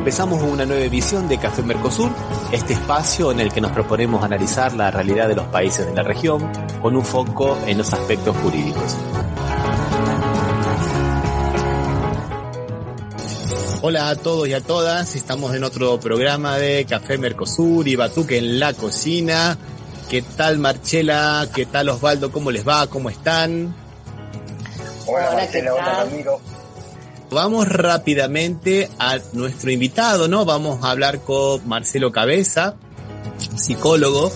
Empezamos una nueva edición de Café Mercosur, este espacio en el que nos proponemos analizar la realidad de los países de la región con un foco en los aspectos jurídicos. Hola a todos y a todas, estamos en otro programa de Café Mercosur y Batuque en la cocina. ¿Qué tal Marcela? ¿Qué tal Osvaldo? ¿Cómo les va? ¿Cómo están? Hola Marcela, hola Ramiro. Vamos rápidamente a nuestro invitado, ¿no? Vamos a hablar con Marcelo Cabeza, psicólogo,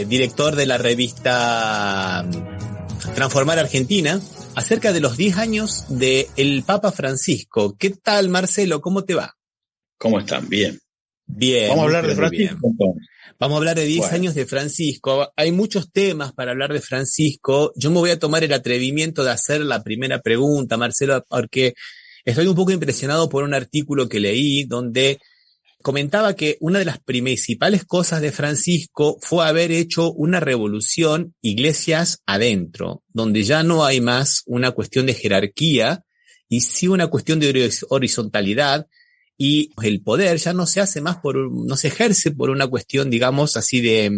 director de la revista Transformar Argentina, acerca de los 10 años del Papa Francisco. ¿Qué tal, Marcelo? ¿Cómo te va? ¿Cómo están? Bien. Bien. Vamos a hablar de Francisco. Vamos a hablar de 10 años de Francisco. Hay muchos temas para hablar de Francisco. Yo me voy a tomar el atrevimiento de hacer la primera pregunta, Marcelo, porque estoy un poco impresionado por un artículo que leí donde comentaba que una de las principales cosas de Francisco fue haber hecho una revolución iglesias adentro, donde ya no hay más una cuestión de jerarquía y sí una cuestión de horizontalidad. Y el poder ya no se hace más no se ejerce por una cuestión, digamos, así de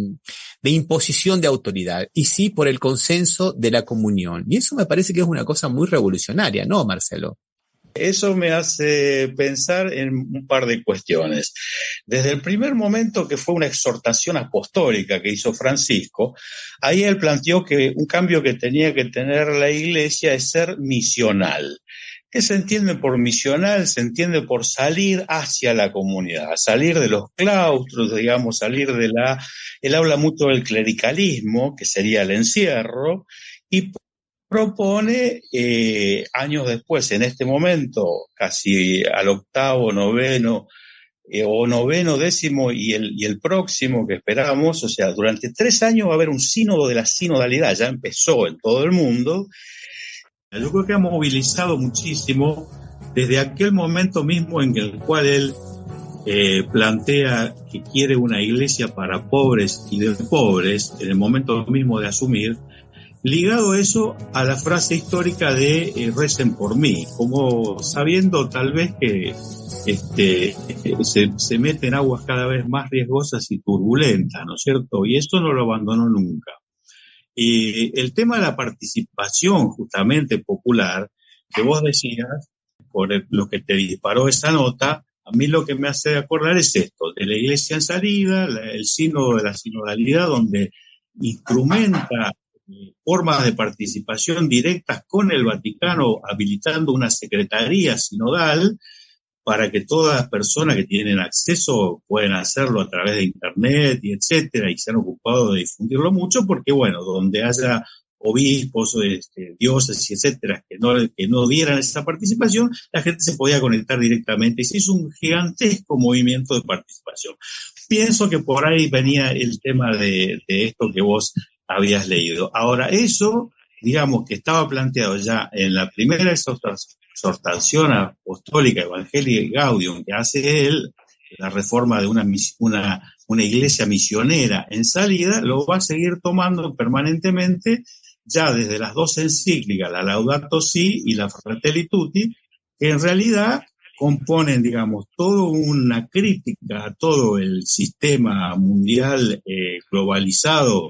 imposición de autoridad, y sí por el consenso de la comunión. Y eso me parece que es una cosa muy revolucionaria, ¿no, Marcelo? Eso me hace pensar en un par de cuestiones. Desde el primer momento que fue una exhortación apostólica que hizo Francisco, ahí él planteó que un cambio que tenía que tener la Iglesia es ser misional. ¿Qué se entiende por misional? Se entiende por salir hacia la comunidad, salir de los claustros, digamos, salir de él habla mucho del clericalismo, que sería el encierro, y propone años después, en este momento, casi al octavo, noveno, o noveno, décimo y el próximo que esperamos, o sea, durante 3 años va a haber un sínodo de la sinodalidad, ya empezó en todo el mundo. Yo creo que ha movilizado muchísimo desde aquel momento mismo en el cual él plantea que quiere una iglesia para pobres y de pobres, en el momento mismo de asumir, ligado eso a la frase histórica de recen por mí, como sabiendo tal vez que se mete en aguas cada vez más riesgosas y turbulentas, ¿no es cierto? Y esto no lo abandonó nunca. Y el tema de la participación justamente popular, que vos decías, por lo que te disparó esa nota, a mí lo que me hace acordar es esto, de la iglesia en salida, el sínodo de la sinodalidad, donde instrumenta formas de participación directas con el Vaticano, habilitando una secretaría sinodal para que todas las personas que tienen acceso puedan hacerlo a través de internet y etcétera, y se han ocupado de difundirlo mucho, porque bueno, donde haya obispos, diócesis, etcétera, que no dieran esa participación, la gente se podía conectar directamente y se hizo un gigantesco movimiento de participación. Pienso que por ahí venía el tema de esto que vos habías leído. Ahora, eso, digamos que estaba planteado ya en la primera exhortación apostólica, evangélica y Gaudium que hace él, la reforma de una iglesia misionera en salida, lo va a seguir tomando permanentemente ya desde las 2 encíclicas, la Laudato Si y la Fratelli Tutti, que en realidad componen, digamos, toda una crítica a todo el sistema mundial globalizado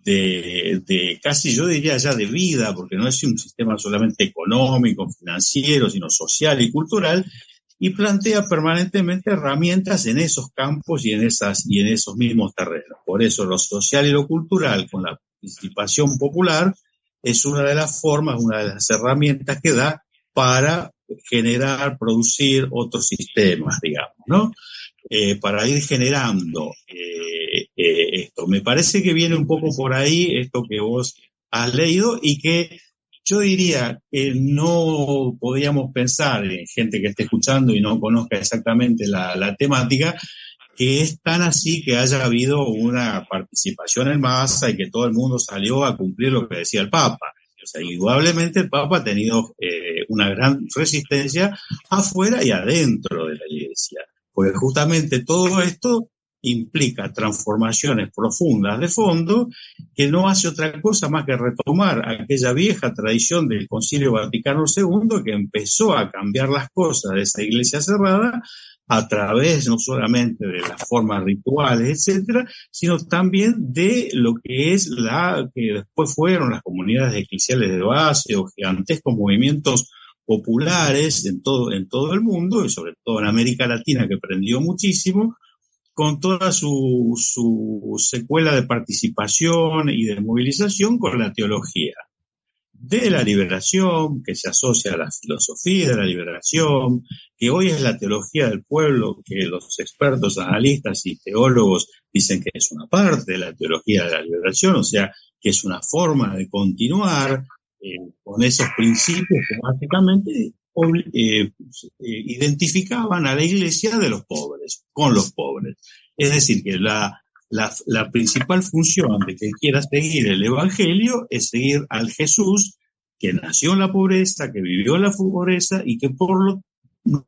de casi yo diría ya de vida, porque no es un sistema solamente económico, financiero, sino social y cultural, y plantea permanentemente herramientas en esos campos y en esos mismos terrenos. Por eso lo social y lo cultural con la participación popular es una de las formas, una de las herramientas que da para generar, producir otros sistemas, digamos, ¿no? Para ir generando esto. Me parece que viene un poco por ahí esto que vos has leído y que yo diría que no podíamos pensar en gente que esté escuchando y no conozca exactamente la temática, que es tan así que haya habido una participación en masa y que todo el mundo salió a cumplir lo que decía el Papa. O sea, indudablemente el Papa ha tenido una gran resistencia afuera y adentro de la Iglesia. Porque justamente todo esto implica transformaciones profundas de fondo, que no hace otra cosa más que retomar aquella vieja tradición del Concilio Vaticano II, que empezó a cambiar las cosas de esa iglesia cerrada a través no solamente de las formas rituales, etcétera, sino también de lo que es que después fueron las comunidades eclesiales de base o gigantescos movimientos populares en todo el mundo, y sobre todo en América Latina, que prendió muchísimo, con toda su secuela de participación y de movilización con la teología de la liberación, que se asocia a la filosofía de la liberación, que hoy es la teología del pueblo, que los expertos, analistas y teólogos dicen que es una parte de la teología de la liberación, o sea, que es una forma de continuar con esos principios que básicamente identificaban a la iglesia de los pobres, con los pobres. Es decir, que la principal función de quien quiera seguir el Evangelio es seguir al Jesús que nació en la pobreza, que vivió en la pobreza y que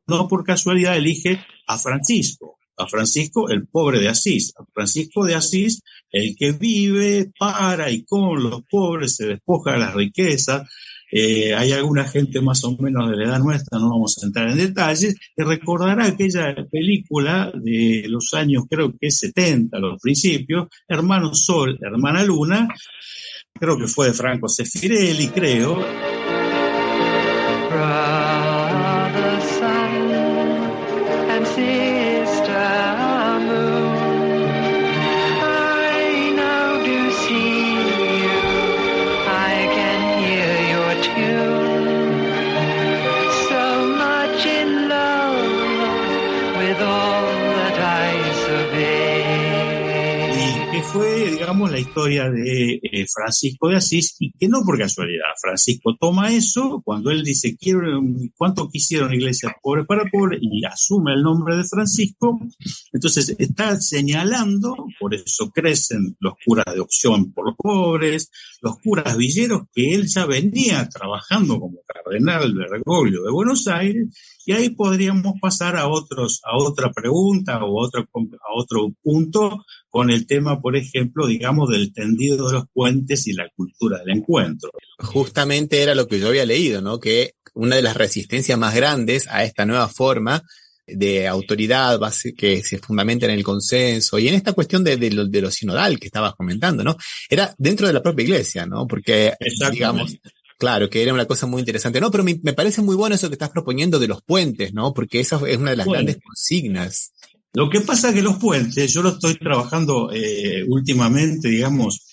no por casualidad elige a Francisco el pobre de Asís, a Francisco de Asís el que vive para y con los pobres, se despoja de las riquezas. Hay alguna gente más o menos de la edad nuestra, no vamos a entrar en detalles, que recordará aquella película de los años, creo que 70, a los principios, Hermano Sol, Hermana Luna, creo que fue de Franco Sefirelli, creo. Brother Sun and Sister Moon, I now do see you, I can hear your tune, so much in love with all that I survey. Y que fue, digamos, la historia de Francisco de Asís, y que no por casualidad. Francisco toma eso, cuando él dice, ¿cuánto quisieron iglesias pobres para pobres? Y asume el nombre de Francisco. Entonces está señalando, por eso crecen los curas de opción por los pobres, los curas villeros, que él ya venía trabajando como cardenal Bergoglio de Buenos Aires, y ahí podríamos pasar a otra pregunta o a otro punto con el tema, por ejemplo, digamos, del tendido de los puentes y la cultura del encuentro. Justamente era lo que yo había leído, ¿no? Que una de las resistencias más grandes a esta nueva forma de autoridad que se fundamenta en el consenso y en esta cuestión de lo sinodal que estabas comentando, ¿no? Era dentro de la propia iglesia, ¿no? Porque, digamos, claro, que era una cosa muy interesante. No, pero me parece muy bueno eso que estás proponiendo de los puentes, ¿no? Porque esa es una de las grandes consignas. Lo que pasa es que los puentes, yo lo estoy trabajando últimamente, digamos,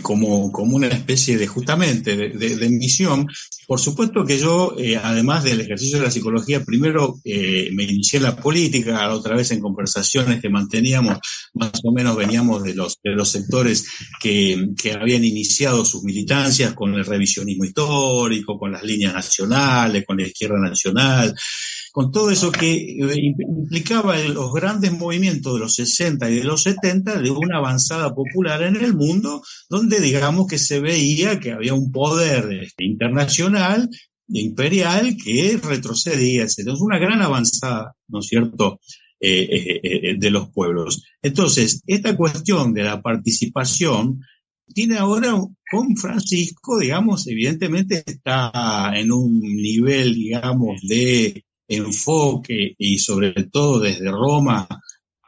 como una especie de, justamente, de misión. Por supuesto que yo, además del ejercicio de la psicología, primero me inicié en la política, otra vez en conversaciones que manteníamos, más o menos veníamos de los sectores que habían iniciado sus militancias con el revisionismo histórico, con las líneas nacionales, con la izquierda nacional, con todo eso que implicaba los grandes movimientos de los 60 y de los 70 de una avanzada popular en el mundo, donde digamos que se veía que había un poder internacional, imperial, que retrocedía, etc. Es una gran avanzada, ¿no es cierto?, de los pueblos. Entonces, esta cuestión de la participación tiene ahora con Francisco, digamos, evidentemente está en un nivel, digamos, de enfoque, y sobre todo desde Roma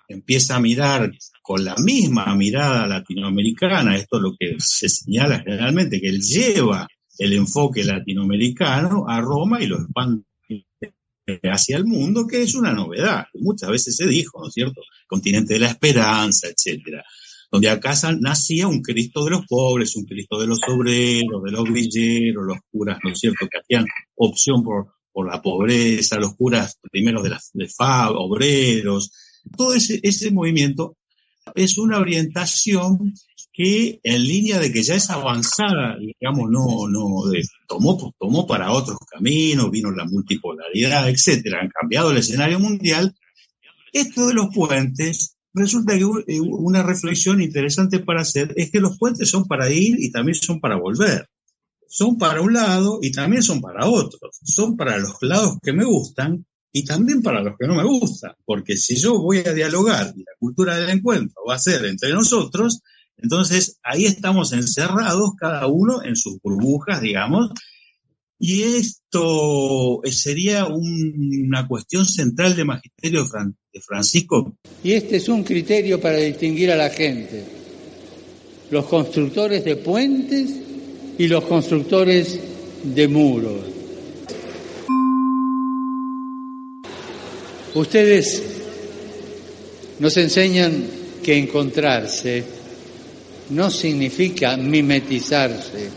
empieza a mirar con la misma mirada latinoamericana. Esto es lo que se señala generalmente, que él lleva el enfoque latinoamericano a Roma y lo expande hacia el mundo, que es una novedad. Muchas veces se dijo, ¿no es cierto?, continente de la esperanza, etcétera, donde acá nacía un Cristo de los pobres, un Cristo de los obreros, de los villeros, los curas, ¿no es cierto?, que hacían opción por la pobreza, los curas primeros de FAB, obreros. Todo ese movimiento es una orientación que, en línea de que ya es avanzada, digamos, tomó para otros caminos, vino la multipolaridad, etcétera, han cambiado el escenario mundial. Esto de los puentes, resulta que una reflexión interesante para hacer es que los puentes son para ir y también son para volver. Son para un lado y también son para otros. Son para los lados que me gustan y también para los que no me gustan, porque si yo voy a dialogar y la cultura del encuentro va a ser entre nosotros, entonces ahí estamos encerrados cada uno en sus burbujas, digamos, y esto sería una cuestión central de magisterio de Francisco. Y este es un criterio para distinguir a la gente: los constructores de puentes y los constructores de muros. Ustedes nos enseñan que encontrarse no significa mimetizarse,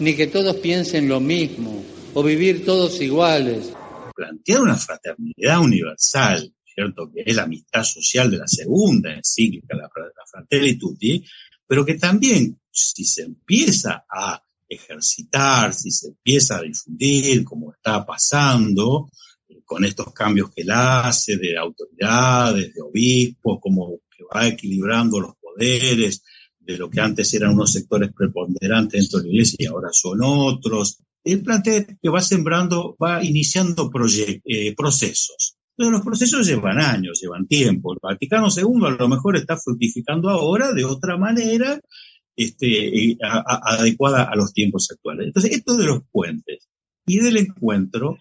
ni que todos piensen lo mismo, o vivir todos iguales. Plantear una fraternidad universal, ¿cierto?, que es la amistad social de la segunda encíclica, la Fratelli Tutti, pero que también, si se empieza a ejercitar, si se empieza a difundir, como está pasando, con estos cambios que él hace de autoridades, de obispos, como que va equilibrando los poderes, de lo que antes eran unos sectores preponderantes dentro de la Iglesia y ahora son otros. Él plantea que va iniciando procesos. Entonces los procesos llevan años, llevan tiempo. El Vaticano II a lo mejor está fructificando ahora de otra manera adecuada a los tiempos actuales. Entonces esto de los puentes y del encuentro,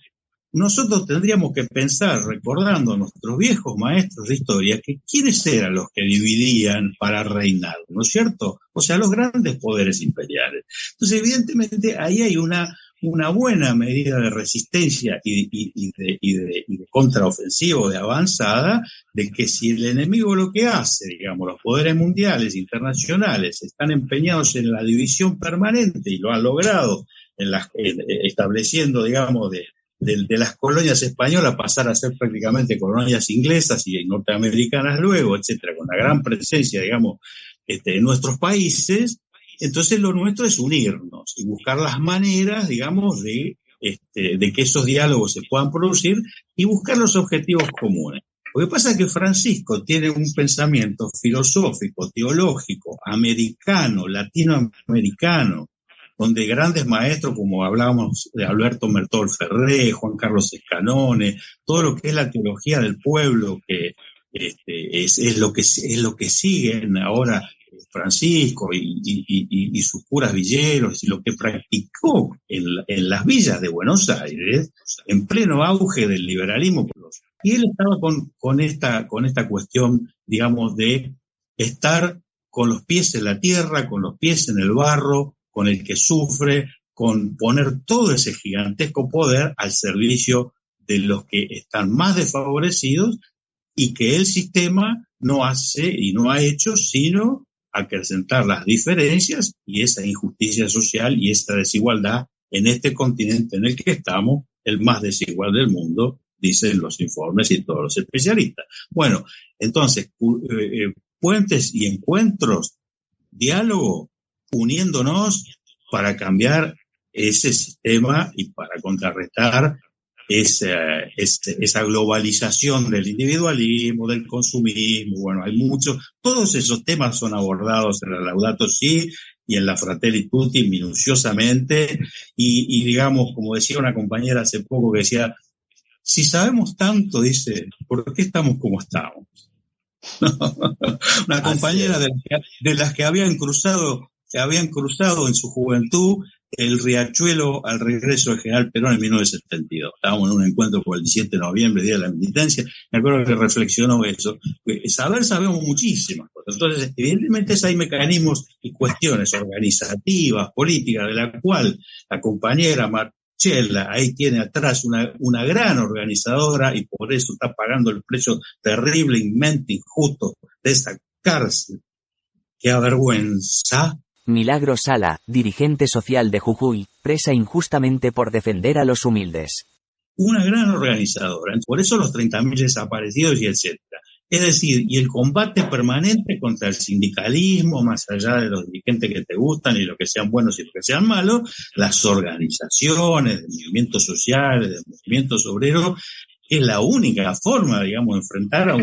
nosotros tendríamos que pensar, recordando a nuestros viejos maestros de historia, que quiénes eran los que dividían para reinar, ¿no es cierto? O sea, los grandes poderes imperiales. Entonces, evidentemente, ahí hay una buena medida de resistencia y de contraofensiva, de avanzada, de que si el enemigo lo que hace, digamos, los poderes mundiales, internacionales, están empeñados en la división permanente y lo han logrado estableciendo, digamos, de las colonias españolas pasar a ser prácticamente colonias inglesas y norteamericanas luego, etcétera, con la gran presencia, digamos, en nuestros países. Entonces lo nuestro es unirnos y buscar las maneras, digamos, de que esos diálogos se puedan producir y buscar los objetivos comunes. Lo que pasa es que Francisco tiene un pensamiento filosófico, teológico, americano, latinoamericano, donde grandes maestros, como hablábamos de Alberto Mertol Ferré, Juan Carlos Escanone, todo lo que es la teología del pueblo, que es lo que siguen ahora Francisco y sus curas villeros, y lo que practicó en las villas de Buenos Aires, en pleno auge del liberalismo. Y él estaba con esta cuestión, digamos, de estar con los pies en la tierra, con los pies en el barro, con el que sufre, con poner todo ese gigantesco poder al servicio de los que están más desfavorecidos y que el sistema no hace y no ha hecho sino acrecentar las diferencias y esa injusticia social y esa desigualdad en este continente en el que estamos, el más desigual del mundo, dicen los informes y todos los especialistas. Bueno, entonces, puentes y encuentros, diálogo, uniéndonos para cambiar ese sistema y para contrarrestar esa globalización del individualismo, del consumismo. Bueno, hay todos esos temas son abordados en la Laudato Si y en la Fratelli Tutti minuciosamente y digamos, como decía una compañera hace poco que decía, si sabemos tanto, dice, ¿por qué estamos como estamos? Una compañera de las que habían cruzado en su juventud el riachuelo al regreso del general Perón en 1972. Estábamos en un encuentro por el 17 de noviembre, Día de la Militancia. Me acuerdo que reflexionó eso. Sabemos muchísimas cosas. Entonces, evidentemente hay mecanismos y cuestiones organizativas, políticas, de la cual la compañera Marchella ahí tiene atrás una gran organizadora y por eso está pagando el precio terriblemente injusto de esa cárcel. ¡Qué avergüenza! Milagro Sala, dirigente social de Jujuy, presa injustamente por defender a los humildes. Una gran organizadora, por eso los 30.000 desaparecidos y etcétera. Es decir, y el combate permanente contra el sindicalismo, más allá de los dirigentes que te gustan y los que sean buenos y los que sean malos, las organizaciones de movimientos sociales, de movimientos obreros, es la única forma, digamos, de enfrentar a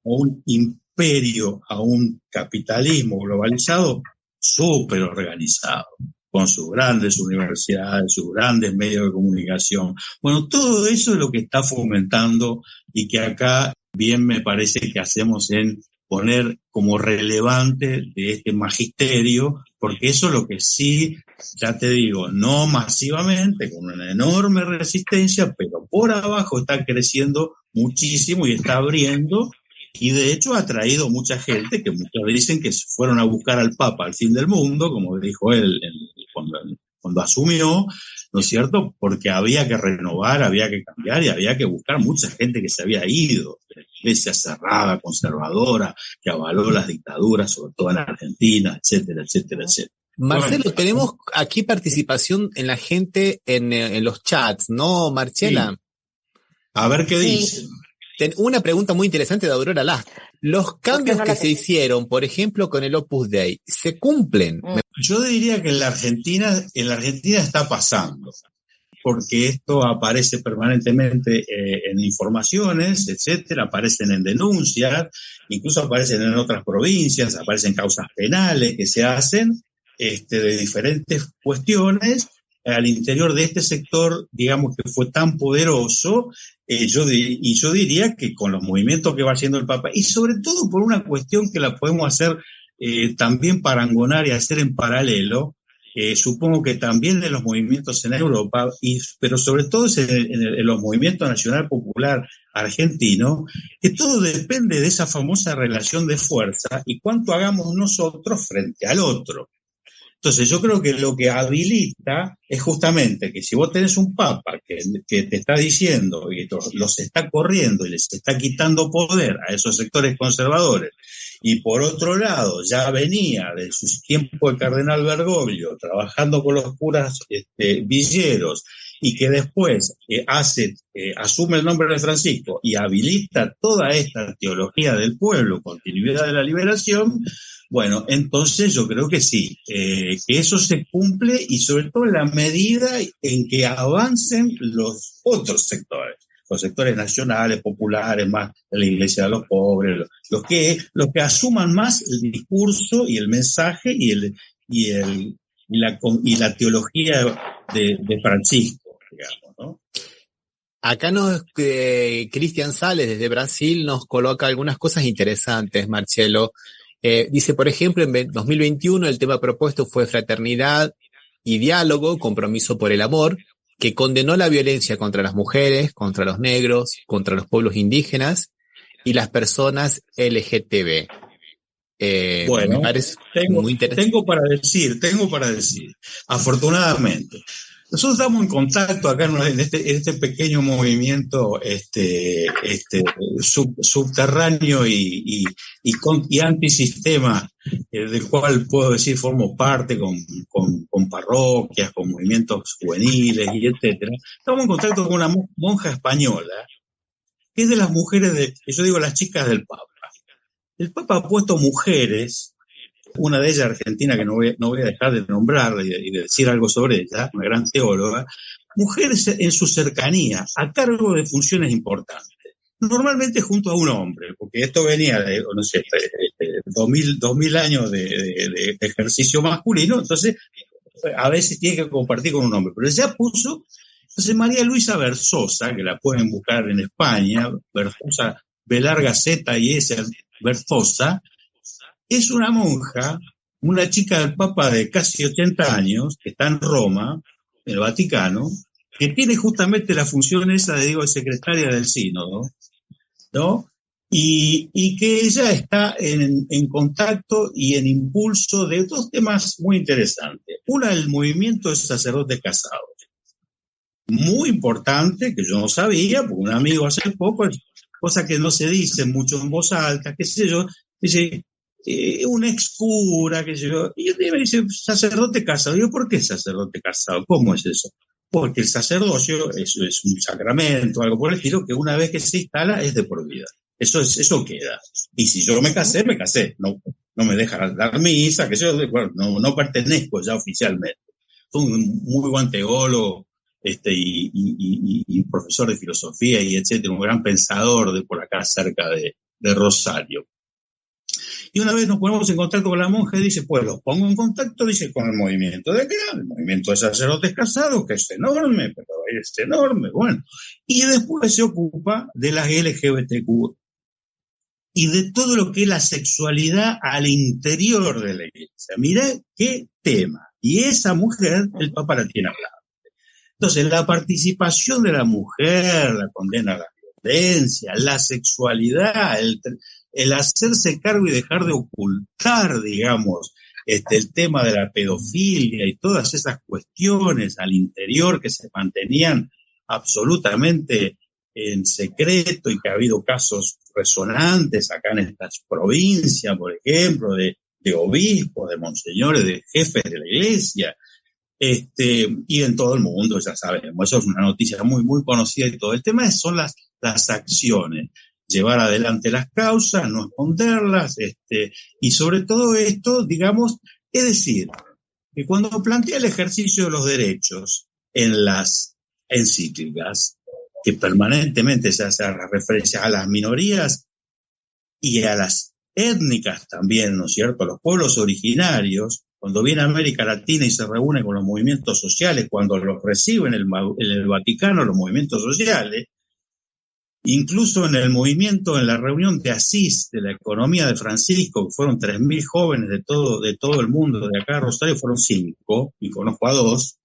un imperio, a un capitalismo globalizado súper organizado. con sus grandes universidades, sus grandes medios de comunicación. Bueno, todo eso es lo que está fomentando y que acá bien me parece que hacemos en poner como relevante de este magisterio, porque eso es lo que sí, ya te digo, no masivamente, con una enorme resistencia, pero por abajo está creciendo muchísimo y está abriendo, y de hecho ha traído mucha gente que muchos dicen que fueron a buscar al Papa al fin del mundo, como dijo él cuando asumió, ¿no es cierto? Porque había que renovar, había que cambiar y había que buscar mucha gente que se había ido, de la iglesia cerrada, conservadora, que avaló las dictaduras, sobre todo en Argentina, etcétera, etcétera, etcétera. Marcelo, bueno, tenemos aquí participación en la gente en los chats, ¿no, Marcela? Sí. A ver qué dicen. Una pregunta muy interesante de Aurora Lastra. ¿Los cambios que se hicieron, por ejemplo, con el Opus Dei, se cumplen? Yo diría que en la Argentina está pasando, porque esto aparece permanentemente en informaciones, etcétera, aparecen en denuncias, incluso aparecen en otras provincias, aparecen causas penales que se hacen de diferentes cuestiones al interior de este sector, digamos, que fue tan poderoso, yo diría que con los movimientos que va haciendo el Papa, y sobre todo por una cuestión que la podemos hacer también parangonar y hacer en paralelo, supongo que también de los movimientos en Europa, pero sobre todo en los movimientos nacional popular argentino, que todo depende de esa famosa relación de fuerza y cuánto hagamos nosotros frente al otro. Entonces yo creo que lo que habilita es justamente que si vos tenés un papa que te está diciendo y los está corriendo y les está quitando poder a esos sectores conservadores, y por otro lado ya venía de su tiempo de cardenal Bergoglio trabajando con los curas villeros, y que después asume el nombre de Francisco y habilita toda esta teología del pueblo, continuidad de la liberación, bueno, entonces yo creo que sí, que eso se cumple, y sobre todo en la medida en que avancen los otros sectores, los sectores nacionales, populares, más de la iglesia de los pobres, los que asuman más el discurso y el mensaje y la teología de Francisco, digamos, ¿no? Acá Cristian Sales desde Brasil nos coloca algunas cosas interesantes, Marcelo. Dice, por ejemplo, en 2021 el tema propuesto fue fraternidad y diálogo, compromiso por el amor, que condenó la violencia contra las mujeres, contra los negros, contra los pueblos indígenas y las personas LGTB. Bueno, me parece muy interesante. Tengo para decir, afortunadamente. Nosotros estamos en contacto acá en este pequeño movimiento subterráneo y antisistema, del cual puedo decir formo parte con parroquias, con movimientos juveniles y etcétera. Estamos en contacto con una monja española, que es de las mujeres yo digo las chicas del Papa. El Papa ha puesto mujeres, una de ellas argentina que no voy a dejar de nombrarla y de decir algo sobre ella, una gran teóloga, mujeres en su cercanía, a cargo de funciones importantes, normalmente junto a un hombre, porque esto venía de, no sé, 2000 años de ejercicio masculino, entonces a veces tiene que compartir con un hombre, pero ya puso, entonces María Luisa Berzosa, que la pueden buscar en España, Berzosa, B larga Z y S, Berzosa, es una monja, una chica del Papa de casi 80 años, que está en Roma, en el Vaticano, que tiene justamente la función esa de secretaria del sínodo, ¿no? Y que ella está en contacto y en impulso de dos temas muy interesantes. Una, el movimiento de sacerdotes casados. Muy importante, que yo no sabía, porque un amigo hace poco, cosa que no se dice mucho en voz alta, qué sé yo, dice, un ex cura, qué sé yo, y me dice, sacerdote casado. Yo, ¿por qué sacerdote casado? ¿Cómo es eso? Porque el sacerdocio es un sacramento, algo por el estilo, que una vez que se instala es de por vida. Eso queda. Y si yo me casé, no me dejan dar misa, que yo, bueno, no pertenezco ya oficialmente. Soy un muy buen teólogo, y profesor de filosofía y etcétera, un gran pensador de por acá cerca de Rosario. Y una vez nos ponemos en contacto con la monja y dice, pues los pongo en contacto, dice, con el movimiento de qué, el movimiento de sacerdotes casados, que es enorme, pero es enorme, bueno. Y después se ocupa de las LGBTQ y de todo lo que es la sexualidad al interior de la iglesia. Mirá qué tema. Y esa mujer, el Papa la tiene hablado. Entonces, la participación de la mujer, la condena a la violencia, la sexualidad, el hacerse cargo y dejar de ocultar, digamos, el tema de la pedofilia y todas esas cuestiones al interior que se mantenían absolutamente en secreto y que ha habido casos resonantes acá en estas provincias, por ejemplo, de obispos, de monseñores, de jefes de la iglesia, y en todo el mundo, ya sabemos, eso es una noticia muy, muy conocida y todo. El tema son las acciones, llevar adelante las causas, no esconderlas, y sobre todo esto, digamos, es decir, que cuando plantea el ejercicio de los derechos en las encíclicas, que permanentemente se hace referencia a las minorías y a las étnicas también, ¿no es cierto?, los pueblos originarios, cuando viene a América Latina y se reúne con los movimientos sociales, cuando los reciben en el Vaticano los movimientos sociales, incluso en el movimiento, en la reunión de Asís, de la economía de Francisco, que fueron 3.000 jóvenes de todo el mundo, de acá a Rosario fueron 5, y conozco a 2,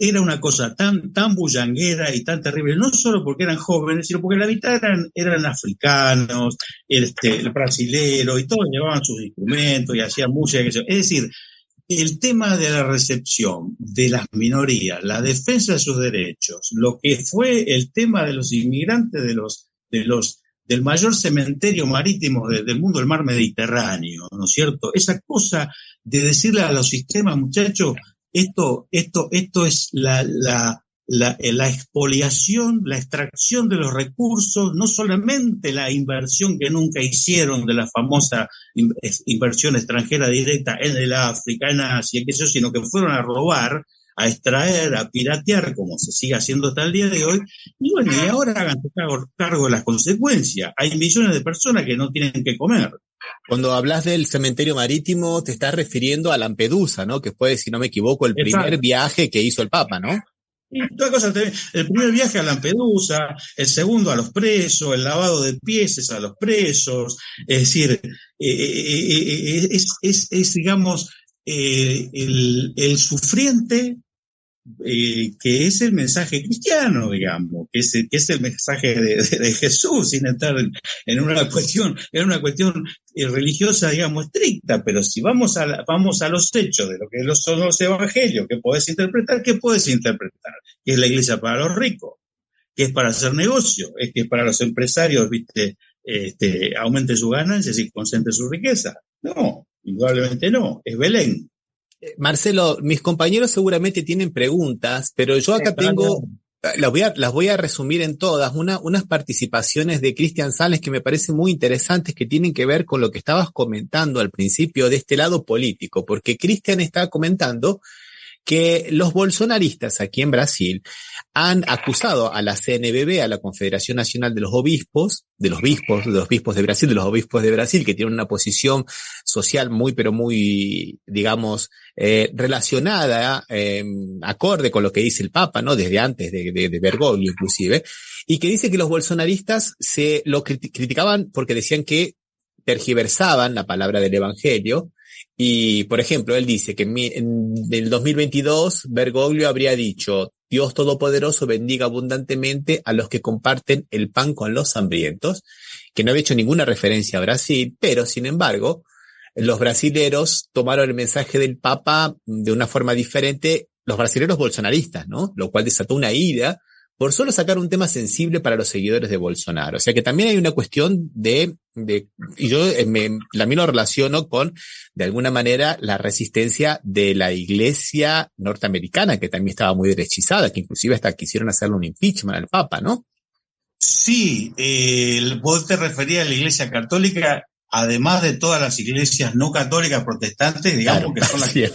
era una cosa tan bullanguera y tan terrible, no solo porque eran jóvenes, sino porque la mitad eran africanos, el brasilero, y todos llevaban sus instrumentos y hacían música. Es decir, el tema de la recepción de las minorías, la defensa de sus derechos, lo que fue el tema de los inmigrantes del mayor cementerio marítimo del mundo, el mar Mediterráneo, ¿no es cierto? Esa cosa de decirle a los sistemas, muchachos, esto es la expoliación, la extracción de los recursos, no solamente la inversión que nunca hicieron de la famosa inversión extranjera directa en el África, en Asia, qué sé yo, sino que fueron a robar, a extraer, a piratear, como se sigue haciendo hasta el día de hoy, y bueno, y ahora hagan cargo de las consecuencias. Hay millones de personas que no tienen que comer. Cuando hablas del cementerio marítimo, te estás refiriendo a Lampedusa, ¿no? Que fue, si no me equivoco, el primer viaje que hizo el Papa, ¿no? Y todas cosas, el primer viaje a Lampedusa, el segundo a los presos, el lavado de pies a los presos, es decir, es digamos, el sufriente, que es el mensaje cristiano, digamos, que es el mensaje de Jesús, sin entrar en una cuestión religiosa, digamos, estricta, pero si vamos a los hechos de lo que son los evangelios, ¿qué puedes interpretar? Que es la iglesia para los ricos, que es para hacer negocio, es que para los empresarios, aumente sus ganancias y concentre su riqueza. No, indudablemente no, es Belén. Marcelo, mis compañeros seguramente tienen preguntas, pero yo acá las voy a resumir en todas, unas participaciones de Cristian Sales que me parecen muy interesantes, que tienen que ver con lo que estabas comentando al principio de este lado político, porque Cristian está comentando que los bolsonaristas aquí en Brasil han acusado a la CNBB, a la Confederación Nacional de los Obispos de Brasil, que tienen una posición social muy, pero muy, digamos, relacionada, acorde con lo que dice el Papa, ¿no? Desde antes de Bergoglio, inclusive, y que dice que los bolsonaristas se lo criticaban porque decían que tergiversaban la palabra del Evangelio. Y, por ejemplo, él dice que en el 2022 Bergoglio habría dicho: Dios Todopoderoso bendiga abundantemente a los que comparten el pan con los hambrientos, que no había hecho ninguna referencia a Brasil, pero, sin embargo, los brasileros tomaron el mensaje del Papa de una forma diferente, los brasileros bolsonaristas, ¿no? Lo cual desató una ira por solo sacar un tema sensible para los seguidores de Bolsonaro. O sea que también hay una cuestión y yo también lo relaciono con, de alguna manera, la resistencia de la iglesia norteamericana, que también estaba muy derechizada, que inclusive hasta quisieron hacerle un impeachment al Papa, ¿no? Sí, vos te referías a la iglesia católica, además de todas las iglesias no católicas protestantes, digamos, claro, que son las que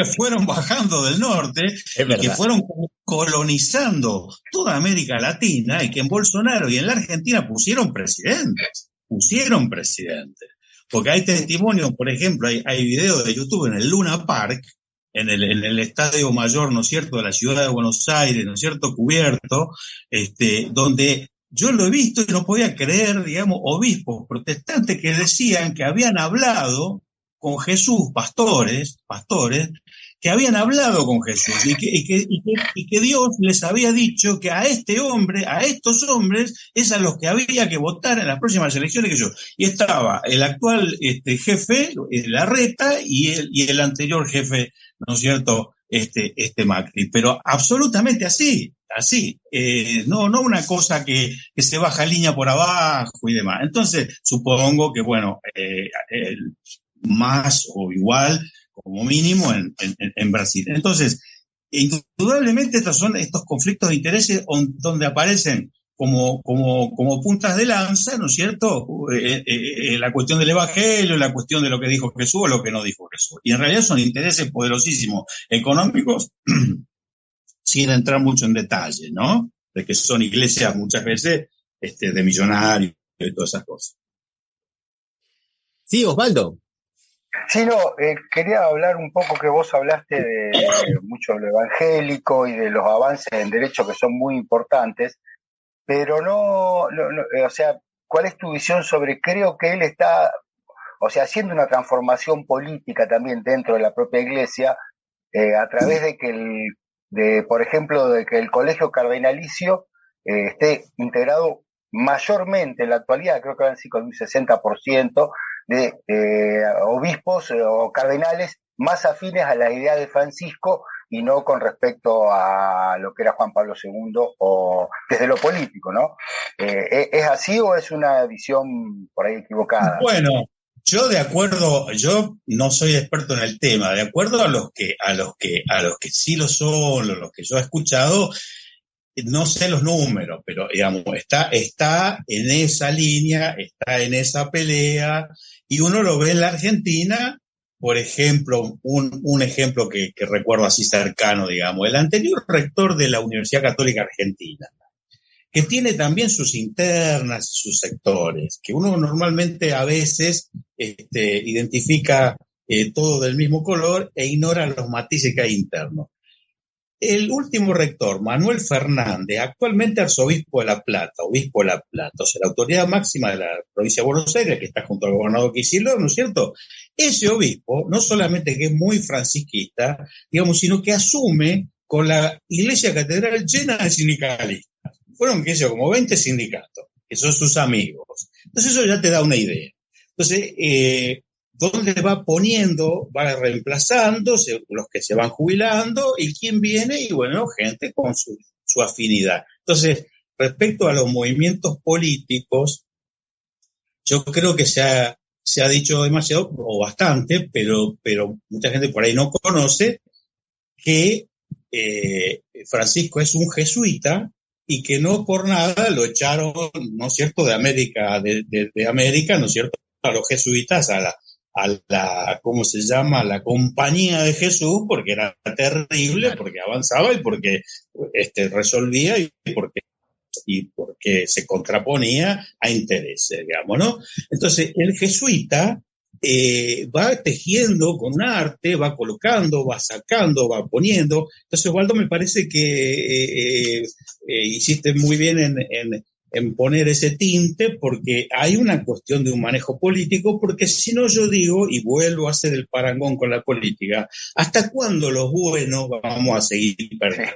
fueron bajando del norte y que fueron colonizando toda América Latina, y que en Bolsonaro y en la Argentina pusieron presidentes. Porque hay testimonios, por ejemplo, hay videos de YouTube en el Luna Park, en el Estadio Mayor, ¿no es cierto?, de la ciudad de Buenos Aires, ¿no es cierto?, cubierto, donde yo lo he visto y no podía creer, digamos, obispos protestantes que decían que habían hablado con Jesús, pastores, que habían hablado con Jesús y que Dios les había dicho que a estos hombres, es a los que había que votar en las próximas elecciones. Y estaba el actual jefe, Larreta, y el anterior jefe, ¿no es cierto?, Macri. Pero absolutamente así, no una cosa que se baja línea por abajo y demás. Entonces, supongo que, bueno, más o igual, como mínimo, en Brasil. Entonces, indudablemente estos son estos conflictos de intereses donde aparecen como puntas de lanza, ¿no es cierto?, la cuestión del evangelio, la cuestión de lo que dijo Jesús o lo que no dijo Jesús. Y en realidad son intereses poderosísimos económicos, sin entrar mucho en detalle, ¿no?, de que son iglesias muchas veces de millonarios y todas esas cosas. Sí, Osvaldo. Sí, no, quería hablar un poco, que vos hablaste de mucho lo evangélico y de los avances en derecho que son muy importantes, pero no, o sea, ¿cuál es tu visión sobre? Creo que él está, o sea, haciendo una transformación política también dentro de la propia iglesia, a través por ejemplo, de que el colegio cardenalicio esté integrado mayormente en la actualidad, creo que van con un 60% de obispos o cardenales más afines a la idea de Francisco y no con respecto a lo que era Juan Pablo II o desde lo político, ¿no? ¿Es así o es una visión por ahí equivocada? Bueno, yo no soy experto en el tema, de acuerdo a los que sí lo son, los que yo he escuchado, no sé los números, pero digamos, está en esa línea, está en esa pelea, y uno lo ve en la Argentina, por ejemplo, un ejemplo que recuerdo así cercano, digamos, el anterior rector de la Universidad Católica Argentina, que tiene también sus internas y sus sectores, que uno normalmente a veces identifica todo del mismo color e ignora los matices que hay internos. El último rector, Manuel Fernández, actualmente arzobispo de La Plata, obispo de La Plata, o sea, la autoridad máxima de la provincia de Buenos Aires, que está junto al gobernador Kicillof, ¿no es cierto? Ese obispo, no solamente que es muy francisquista, digamos, sino que asume con la iglesia catedral llena de sindicalistas. Fueron, qué sé yo, como 20 sindicatos, que son sus amigos. Entonces eso ya te da una idea. Entonces, ¿dónde va poniendo, va reemplazando los que se van jubilando y quién viene? Y bueno, gente con su afinidad. Entonces, respecto a los movimientos políticos, yo creo que se ha dicho demasiado o bastante, pero mucha gente por ahí no conoce que Francisco es un jesuita y que no por nada lo echaron, ¿no es cierto?, de América, de América, ¿no es cierto?, a los jesuitas, a la, ¿cómo se llama?, la Compañía de Jesús, porque era terrible, claro, porque avanzaba y porque resolvía y porque se contraponía a intereses, digamos, ¿no? Entonces, el jesuita va tejiendo con un arte, va colocando, va sacando, va poniendo. Entonces, Osvaldo, me parece que hiciste muy bien en poner ese tinte, porque hay una cuestión de un manejo político, porque si no yo digo, y vuelvo a hacer el parangón con la política, ¿hasta cuándo los buenos vamos a seguir perdiendo?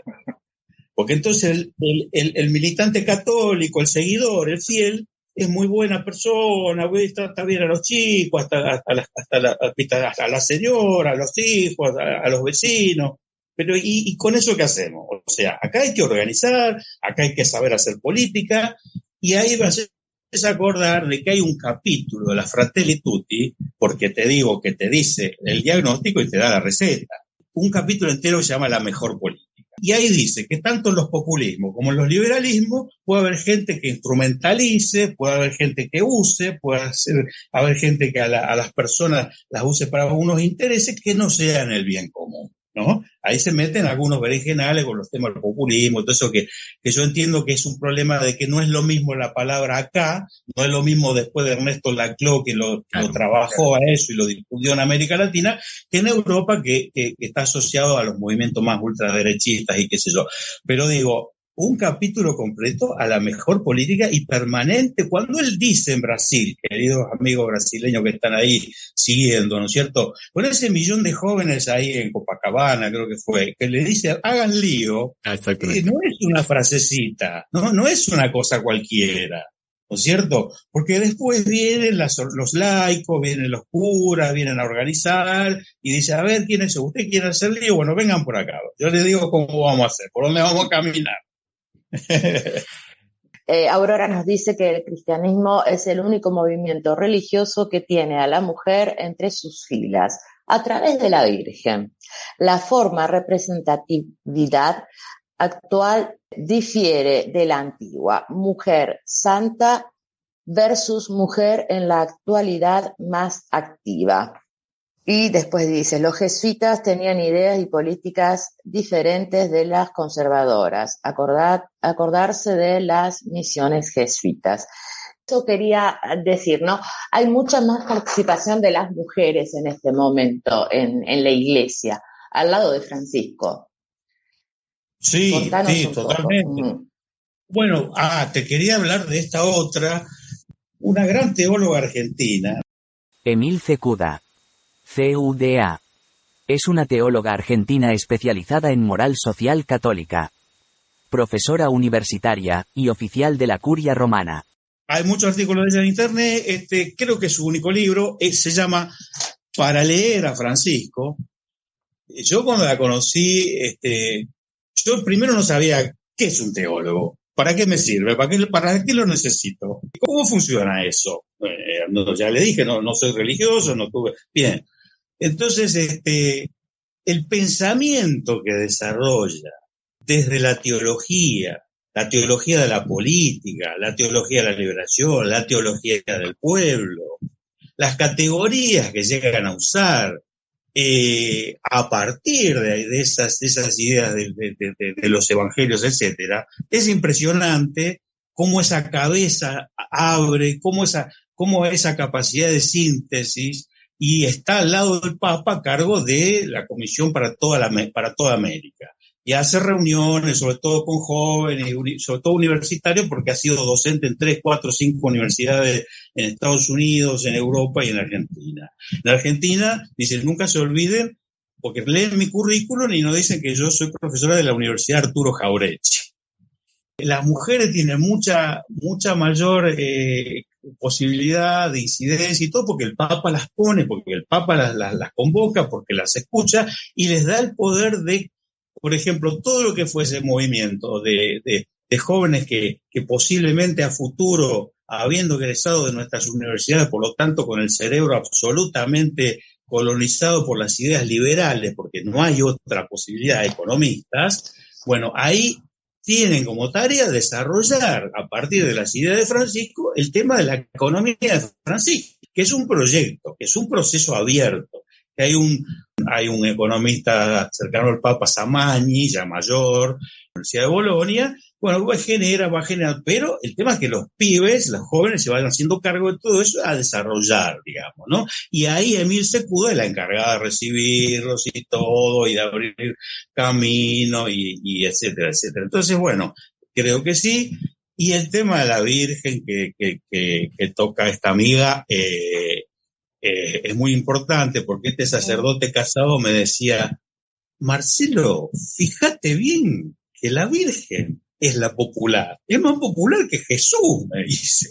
Porque entonces el militante católico, el seguidor, el fiel, es muy buena persona, trata bien a los chicos, hasta la señora, a los hijos, a los vecinos. Pero ¿y con eso qué hacemos? O sea, acá hay que organizar, acá hay que saber hacer política, y ahí vas a acordar de que hay un capítulo de la Fratelli Tutti, porque te digo que te dice el diagnóstico y te da la receta. Un capítulo entero se llama La Mejor Política. Y ahí dice que tanto en los populismos como en los liberalismos puede haber gente que instrumentalice, puede haber gente que use, haber gente que a las personas las use para unos intereses que no sean el bien común. ¿no? Ahí se meten algunos berenjenales con los temas del populismo, todo eso que yo entiendo que es un problema de que no es lo mismo la palabra acá, no es lo mismo después de Ernesto Laclau, que lo trabajó a eso y lo difundió en América Latina, que en Europa, que está asociado a los movimientos más ultraderechistas y qué sé yo. Pero digo, un capítulo completo a la mejor política y permanente. Cuando él dice en Brasil, queridos amigos brasileños que están ahí siguiendo, ¿no es cierto? Con ese millón de jóvenes ahí en Copacabana, creo que fue, que le dice, hagan lío, no es una frasecita, no es una cosa cualquiera, ¿no es cierto? Porque después vienen los laicos, vienen los curas, vienen a organizar y dice, a ver, ¿quién es? ¿Usted quiere hacer lío? Bueno, vengan por acá. Yo les digo cómo vamos a hacer, por dónde vamos a caminar. Aurora nos dice que el cristianismo es el único movimiento religioso que tiene a la mujer entre sus filas, a través de la Virgen. La forma representatividad actual difiere de la antigua, mujer santa versus mujer en la actualidad más activa. Y después dice, los jesuitas tenían ideas y políticas diferentes de las conservadoras. Acordarse de las misiones jesuitas. Eso quería decir, ¿no? Hay mucha más participación de las mujeres en este momento en la iglesia, al lado de Francisco. Sí, totalmente. Bueno, te quería hablar de esta otra, una gran teóloga argentina. Emil Cecuda. CUDA. Es una teóloga argentina especializada en moral social católica. Profesora universitaria y oficial de la Curia Romana. Hay muchos artículos de ella en internet. Creo que su único libro se llama Para leer a Francisco. Yo cuando la conocí, yo primero no sabía qué es un teólogo. ¿Para qué me sirve? ¿Para qué lo necesito? ¿Cómo funciona eso? Ya le dije, no soy religioso, no tuve... Bien. Entonces, el pensamiento que desarrolla desde la teología de la política, la teología de la liberación, la teología del pueblo, las categorías que llegan a usar a partir de esas ideas de los evangelios, etcétera, es impresionante cómo esa cabeza abre, cómo esa capacidad de síntesis, y está al lado del Papa a cargo de la Comisión para toda América. Y hace reuniones, sobre todo con jóvenes, sobre todo universitarios, porque ha sido docente en 3, 4, 5 universidades en Estados Unidos, en Europa y en Argentina. En Argentina, dicen, nunca se olviden, porque leen mi currículum y nos dicen que yo soy profesora de la Universidad Arturo Jauretche. Las mujeres tienen mucha mayor posibilidad de incidencia y todo, porque el Papa las pone, porque el Papa las convoca, porque las escucha y les da el poder de, por ejemplo, todo lo que fuese movimiento de jóvenes que posiblemente a futuro, habiendo egresado de nuestras universidades, por lo tanto con el cerebro absolutamente colonizado por las ideas liberales, porque no hay otra posibilidad, economistas, bueno, ahí tienen como tarea desarrollar, a partir de las ideas de Francisco, el tema de la economía de Francisco, que es un proyecto, que es un proceso abierto. Que hay un economista cercano al Papa, Samagni, ya mayor, Universidad de Bolonia, bueno, va a generar, pero el tema es que los pibes, los jóvenes, se vayan haciendo cargo de todo eso a desarrollar, digamos, ¿no? Y ahí Emil Cecuda es la encargada de recibirlos y todo, y de abrir camino, y etcétera, etcétera. Entonces, bueno, creo que sí. Y el tema de la Virgen que toca esta amiga, es muy importante, porque este sacerdote casado me decía, Marcelo, fíjate bien que la Virgen es la popular, es más popular que Jesús, me dice.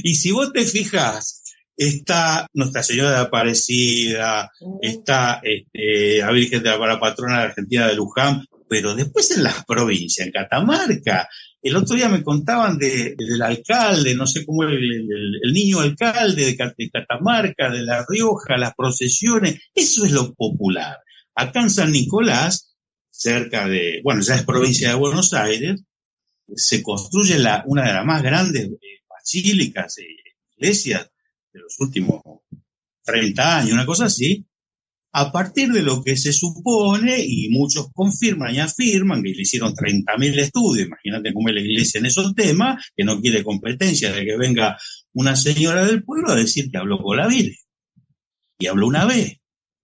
Y si vos te fijas, está Nuestra Señora de Aparecida, está la Virgen de la Patrona de Argentina de Luján, pero después en las provincias, en Catamarca, el otro día me contaban del alcalde, no sé cómo el niño alcalde de Catamarca, de La Rioja, las procesiones, eso es lo popular. Acá en San Nicolás, cerca de, bueno, ya es provincia de Buenos Aires, se construye una de las más grandes basílicas, iglesias de los últimos 30 años, una cosa así, a partir de lo que se supone, y muchos confirman y afirman que le hicieron 30.000 estudios, imagínate cómo es la iglesia en esos temas, que no quiere competencia de que venga una señora del pueblo a decir que habló con la Virgen. Y habló una vez,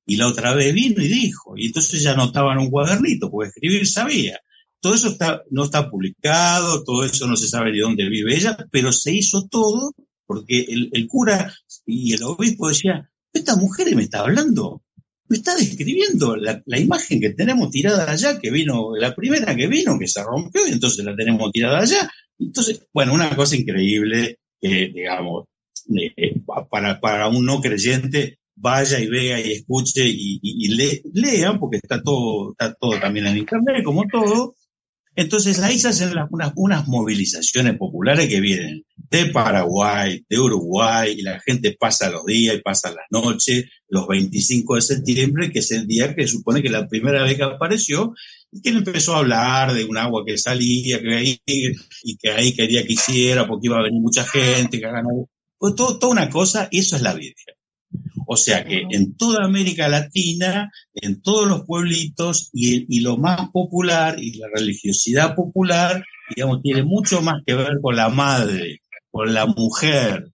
y la otra vez vino y dijo, y entonces ya anotaba en un cuadernito, porque escribir sabía. Todo eso no está publicado, todo eso no se sabe de dónde vive ella, pero se hizo todo porque el cura y el obispo decían, esta mujer me está hablando, me está describiendo la imagen que tenemos tirada allá, que vino, la primera que vino, que se rompió, y entonces la tenemos tirada allá. Entonces, bueno, una cosa increíble, digamos, para un no creyente, vaya y vea y escuche y lean, porque está todo también en internet, como todo. Entonces ahí se hacen unas movilizaciones populares que vienen de Paraguay, de Uruguay, y la gente pasa los días y pasa las noches, los 25 de septiembre, que es el día que supone que la primera vez que apareció, y que él empezó a hablar de un agua que salía, que ahí, y que ahí quería que hiciera, porque iba a venir mucha gente, que hagan algo. Pues toda una cosa, y eso es la Virgen. O sea que en toda América Latina, en todos los pueblitos, y lo más popular, y la religiosidad popular, digamos, tiene mucho más que ver con la madre, con la mujer,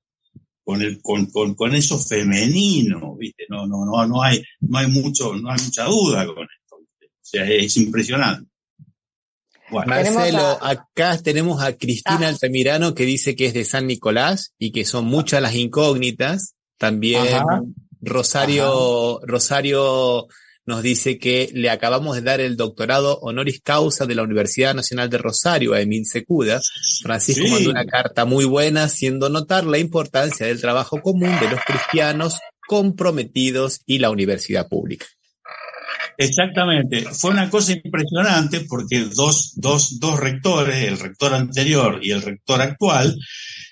con eso femenino, ¿viste? No hay mucha duda con esto, ¿viste? O sea, es impresionante. Bueno. Marcelo, acá tenemos a Cristina Altamirano, que dice que es de San Nicolás y que son muchas las incógnitas. También Rosario nos dice que le acabamos de dar el doctorado honoris causa de la Universidad Nacional de Rosario a Emil Secuda. Francisco mandó una carta muy buena, haciendo notar la importancia del trabajo común de los cristianos comprometidos y la universidad pública. Exactamente, fue una cosa impresionante porque dos rectores, el rector anterior y el rector actual,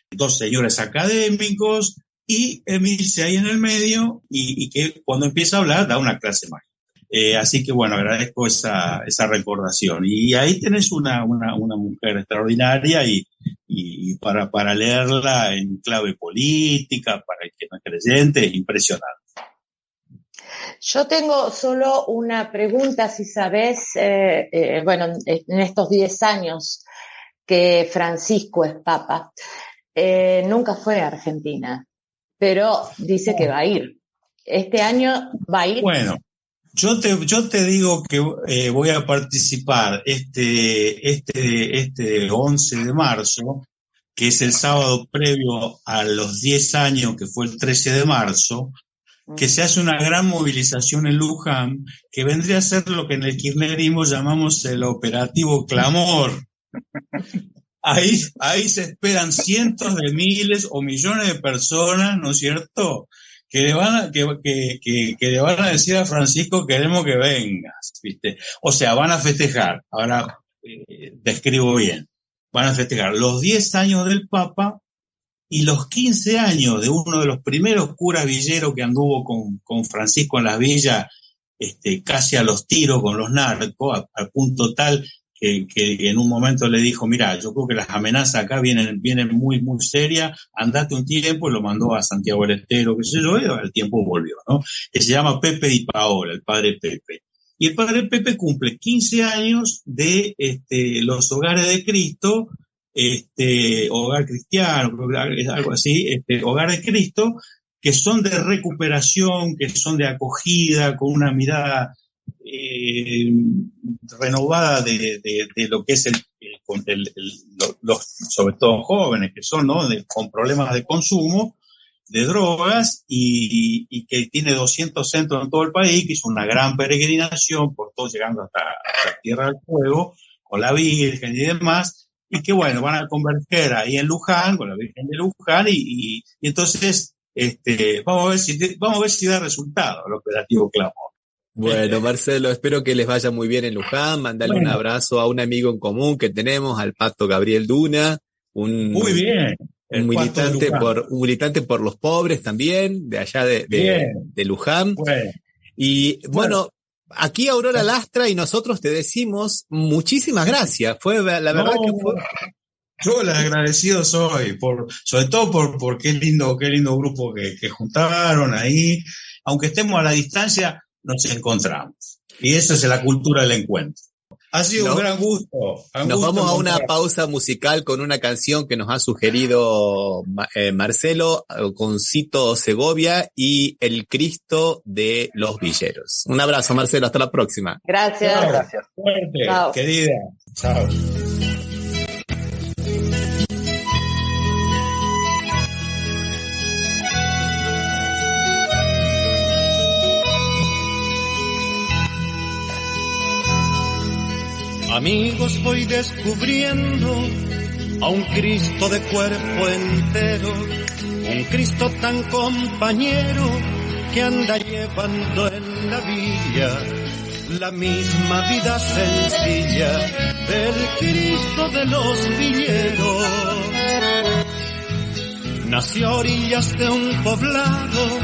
dos señores académicos, y Emilce ahí en el medio, y que cuando empieza a hablar da una clase más. Así que bueno, agradezco esa recordación. Y ahí tenés una mujer extraordinaria y para leerla en clave política, para el que no es creyente, impresionante. Yo tengo solo una pregunta, si sabés, bueno, en estos 10 años que Francisco es Papa, nunca fue a Argentina, pero dice que va a ir. ¿Este año va a ir? Bueno, yo te digo que voy a participar este 11 de marzo, que es el sábado previo a los 10 años, que fue el 13 de marzo, que se hace una gran movilización en Luján, que vendría a ser lo que en el kirchnerismo llamamos el operativo Clamor. Ahí se esperan cientos de miles o millones de personas, ¿no es cierto?, que le van a decir a Francisco, queremos que vengas, ¿viste? O sea, van a festejar, ahora describo bien, van a festejar los 10 años del Papa y los 15 años de uno de los primeros curas villeros que anduvo con Francisco en las villas, casi a los tiros con los narcos, al punto tal que en un momento le dijo, mira, yo creo que las amenazas acá vienen muy, muy serias, andate un tiempo, y lo mandó a Santiago del Estero, qué sé yo, y al tiempo volvió, ¿no? Que se llama Pepe Di Paola, el padre Pepe. Y el padre Pepe cumple 15 años de los hogares de Cristo, hogar cristiano, algo así, hogar de Cristo, que son de recuperación, que son de acogida, con una mirada renovada de lo que es los sobre todo jóvenes que son, ¿no?, con problemas de consumo de drogas, y que tiene 200 centros en todo el país, que hizo una gran peregrinación por todo, llegando hasta Tierra del Fuego con la Virgen y demás, y que bueno, van a converger ahí en Luján con la Virgen de Luján, y entonces vamos a ver si da resultado el operativo Clamor. Bueno, Marcelo, espero que les vaya muy bien en Luján. Mandale un abrazo a un amigo en común que tenemos, al Pato Gabriel Duna, muy bien, un militante por los pobres también, de allá de Luján. Bueno. Y bueno, aquí Aurora Lastra y nosotros te decimos muchísimas gracias. La verdad que fue. Yo el agradecido soy, sobre todo por qué lindo grupo que juntaron ahí. Aunque estemos a la distancia, nos encontramos. Y esa es la cultura del encuentro. Ha sido un gran gusto. Nos vamos a una pausa musical con una canción que nos ha sugerido Marcelo, con Cito Segovia y El Cristo de los Villeros. Un abrazo, Marcelo, hasta la próxima. Gracias. Chao, gracias. Suerte, Chao. querida. Chao. Amigos, voy descubriendo a un Cristo de cuerpo entero, un Cristo tan compañero que anda llevando en la villa la misma vida sencilla del Cristo de los villeros. Nació a orillas de un poblado,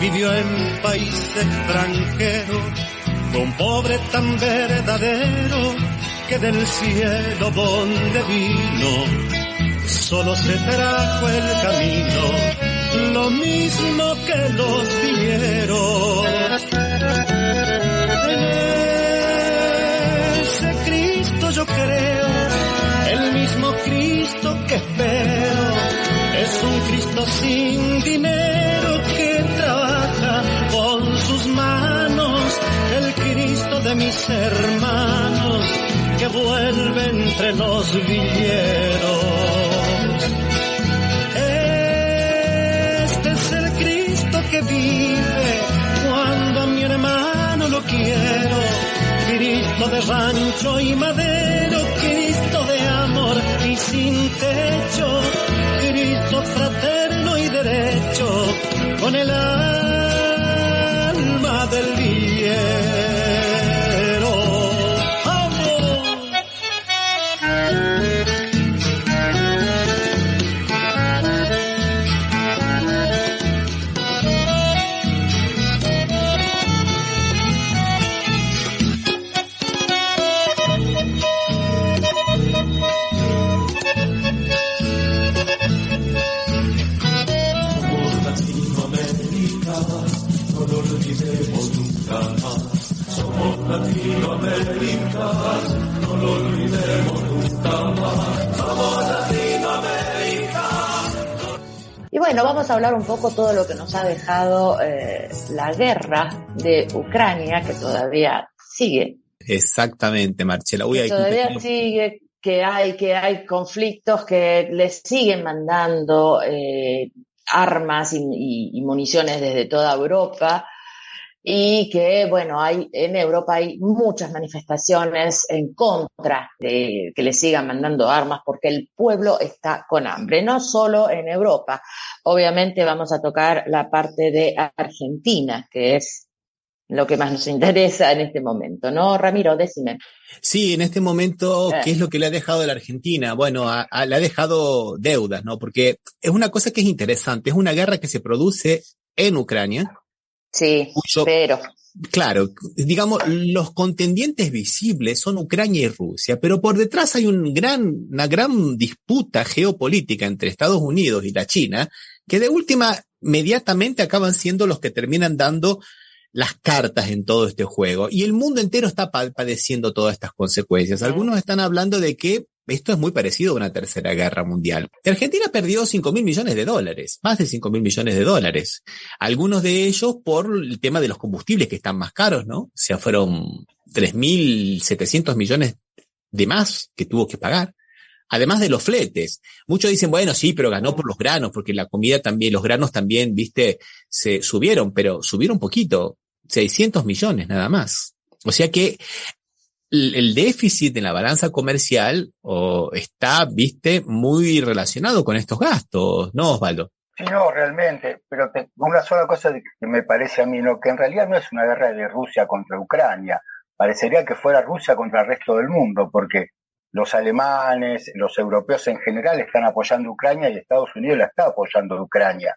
vivió en país extranjero, fue un pobre tan verdadero que del cielo donde vino solo se trajo el camino, lo mismo que los villeros. En ese Cristo yo creo, el mismo Cristo que espero, es un Cristo sin dinero que trabaja con sus manos, el Cristo de mis hermanos que vuelve entre los villeros. Este es el Cristo que vive cuando a mi hermano lo quiero, Cristo de rancho y madero, Cristo de amor y sin techo, Cristo fraterno y derecho, con el alma del villero. Latinoamericanos, no lo olvidemos nunca más. Somos Latinoamérica. Y bueno, vamos a hablar un poco todo lo que nos ha dejado la guerra de Ucrania, que todavía sigue. Exactamente, Marcela. Que todavía sigue, que hay conflictos que les siguen mandando armas y municiones desde toda Europa. Y que, bueno, en Europa hay muchas manifestaciones en contra de que le sigan mandando armas porque el pueblo está con hambre, no solo en Europa. Obviamente vamos a tocar la parte de Argentina, que es lo que más nos interesa en este momento, ¿no? Ramiro, decime. Sí, en este momento, ¿qué es lo que le ha dejado a la Argentina? Bueno, le ha dejado deudas, ¿no? Porque es una cosa que es interesante, es una guerra que se produce en Ucrania. Sí, pero... Claro, digamos, los contendientes visibles son Ucrania y Rusia, pero por detrás hay una gran disputa geopolítica entre Estados Unidos y la China, que de última, inmediatamente acaban siendo los que terminan dando las cartas en todo este juego. Y el mundo entero está padeciendo todas estas consecuencias. Algunos están hablando de que esto es muy parecido a una tercera guerra mundial. Argentina perdió $5.000 millones, más de $5.000 millones. Algunos de ellos por el tema de los combustibles que están más caros, ¿no? O sea, fueron 3.700 millones de más que tuvo que pagar. Además de los fletes. Muchos dicen, bueno, sí, pero ganó por los granos, porque la comida también, los granos también, viste, se subieron, pero subieron un poquito, 600 millones nada más. O sea que el déficit en la balanza comercial está, viste, muy relacionado con estos gastos, ¿no, Osvaldo? Sí, no, realmente, pero una sola cosa que me parece a mí, ¿no? Que en realidad no es una guerra de Rusia contra Ucrania, parecería que fuera Rusia contra el resto del mundo, porque los alemanes, los europeos en general están apoyando a Ucrania y Estados Unidos la está apoyando a Ucrania.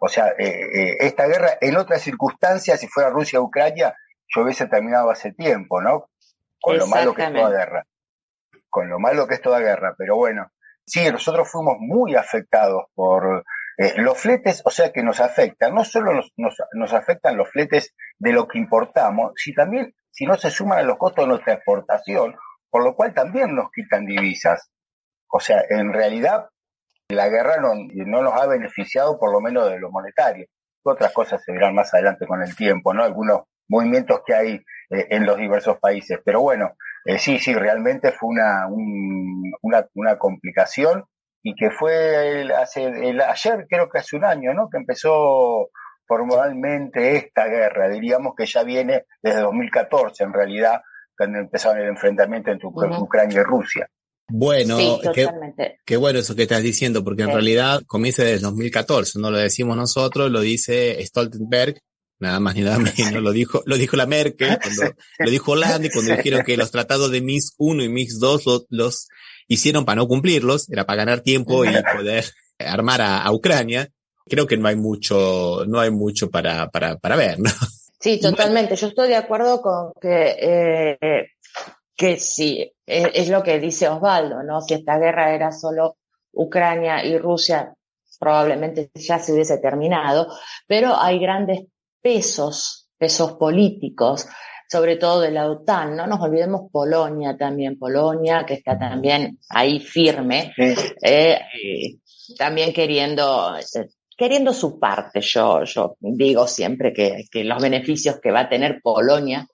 O sea, esta guerra, en otras circunstancias, si fuera Rusia-Ucrania, yo hubiese terminado hace tiempo, ¿no? Con lo malo que es toda guerra. Con lo malo que es toda guerra. Pero bueno, sí, nosotros fuimos muy afectados por Los fletes, o sea que nos afectan, no solo nos afectan los fletes de lo que importamos, si no se suman a los costos de nuestra exportación, por lo cual también nos quitan divisas. O sea, en realidad la guerra no nos ha beneficiado por lo menos de lo monetario. Otras cosas se verán más adelante con el tiempo, ¿no? Algunos movimientos que hay en los diversos países. Pero bueno, sí, realmente fue una complicación y que fue ayer, creo que hace un año, ¿no? Que empezó formalmente esta guerra. Diríamos que ya viene desde 2014, en realidad, cuando empezaron el enfrentamiento entre Ucrania y Rusia. Bueno, sí, totalmente. Qué bueno eso que estás diciendo, porque en realidad comienza desde 2014, no lo decimos nosotros, lo dice Stoltenberg, nada más ni nada menos, lo dijo la Merkel, lo dijo Hollande, cuando dijeron que los tratados de Minsk I y Minsk II los hicieron para no cumplirlos, era para ganar tiempo y poder armar a Ucrania. Creo que no hay mucho para ver, ¿no? Sí, totalmente. Yo estoy de acuerdo con que sí, es lo que dice Osvaldo, ¿no? Si esta guerra era solo Ucrania y Rusia, probablemente ya se hubiese terminado, pero hay grandes pesos políticos, sobre todo de la OTAN, no nos olvidemos Polonia, que está también ahí firme, también queriendo su parte. Yo digo siempre que los beneficios que va a tener Polonia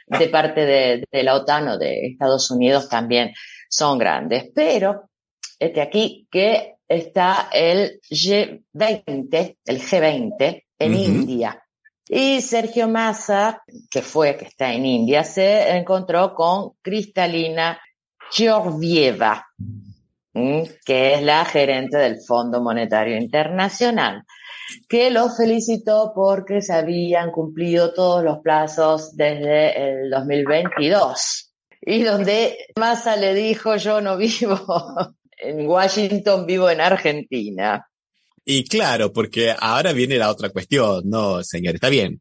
de parte de la OTAN o de Estados Unidos también son grandes. Pero aquí que está el G20 en India. Y Sergio Massa, que está en India, se encontró con Kristalina Georgieva, que es la gerente del Fondo Monetario Internacional, que los felicitó porque se habían cumplido todos los plazos desde el 2022. Y donde Massa le dijo, yo no vivo en Washington, vivo en Argentina. Y claro, porque ahora viene la otra cuestión, no, señor, está bien,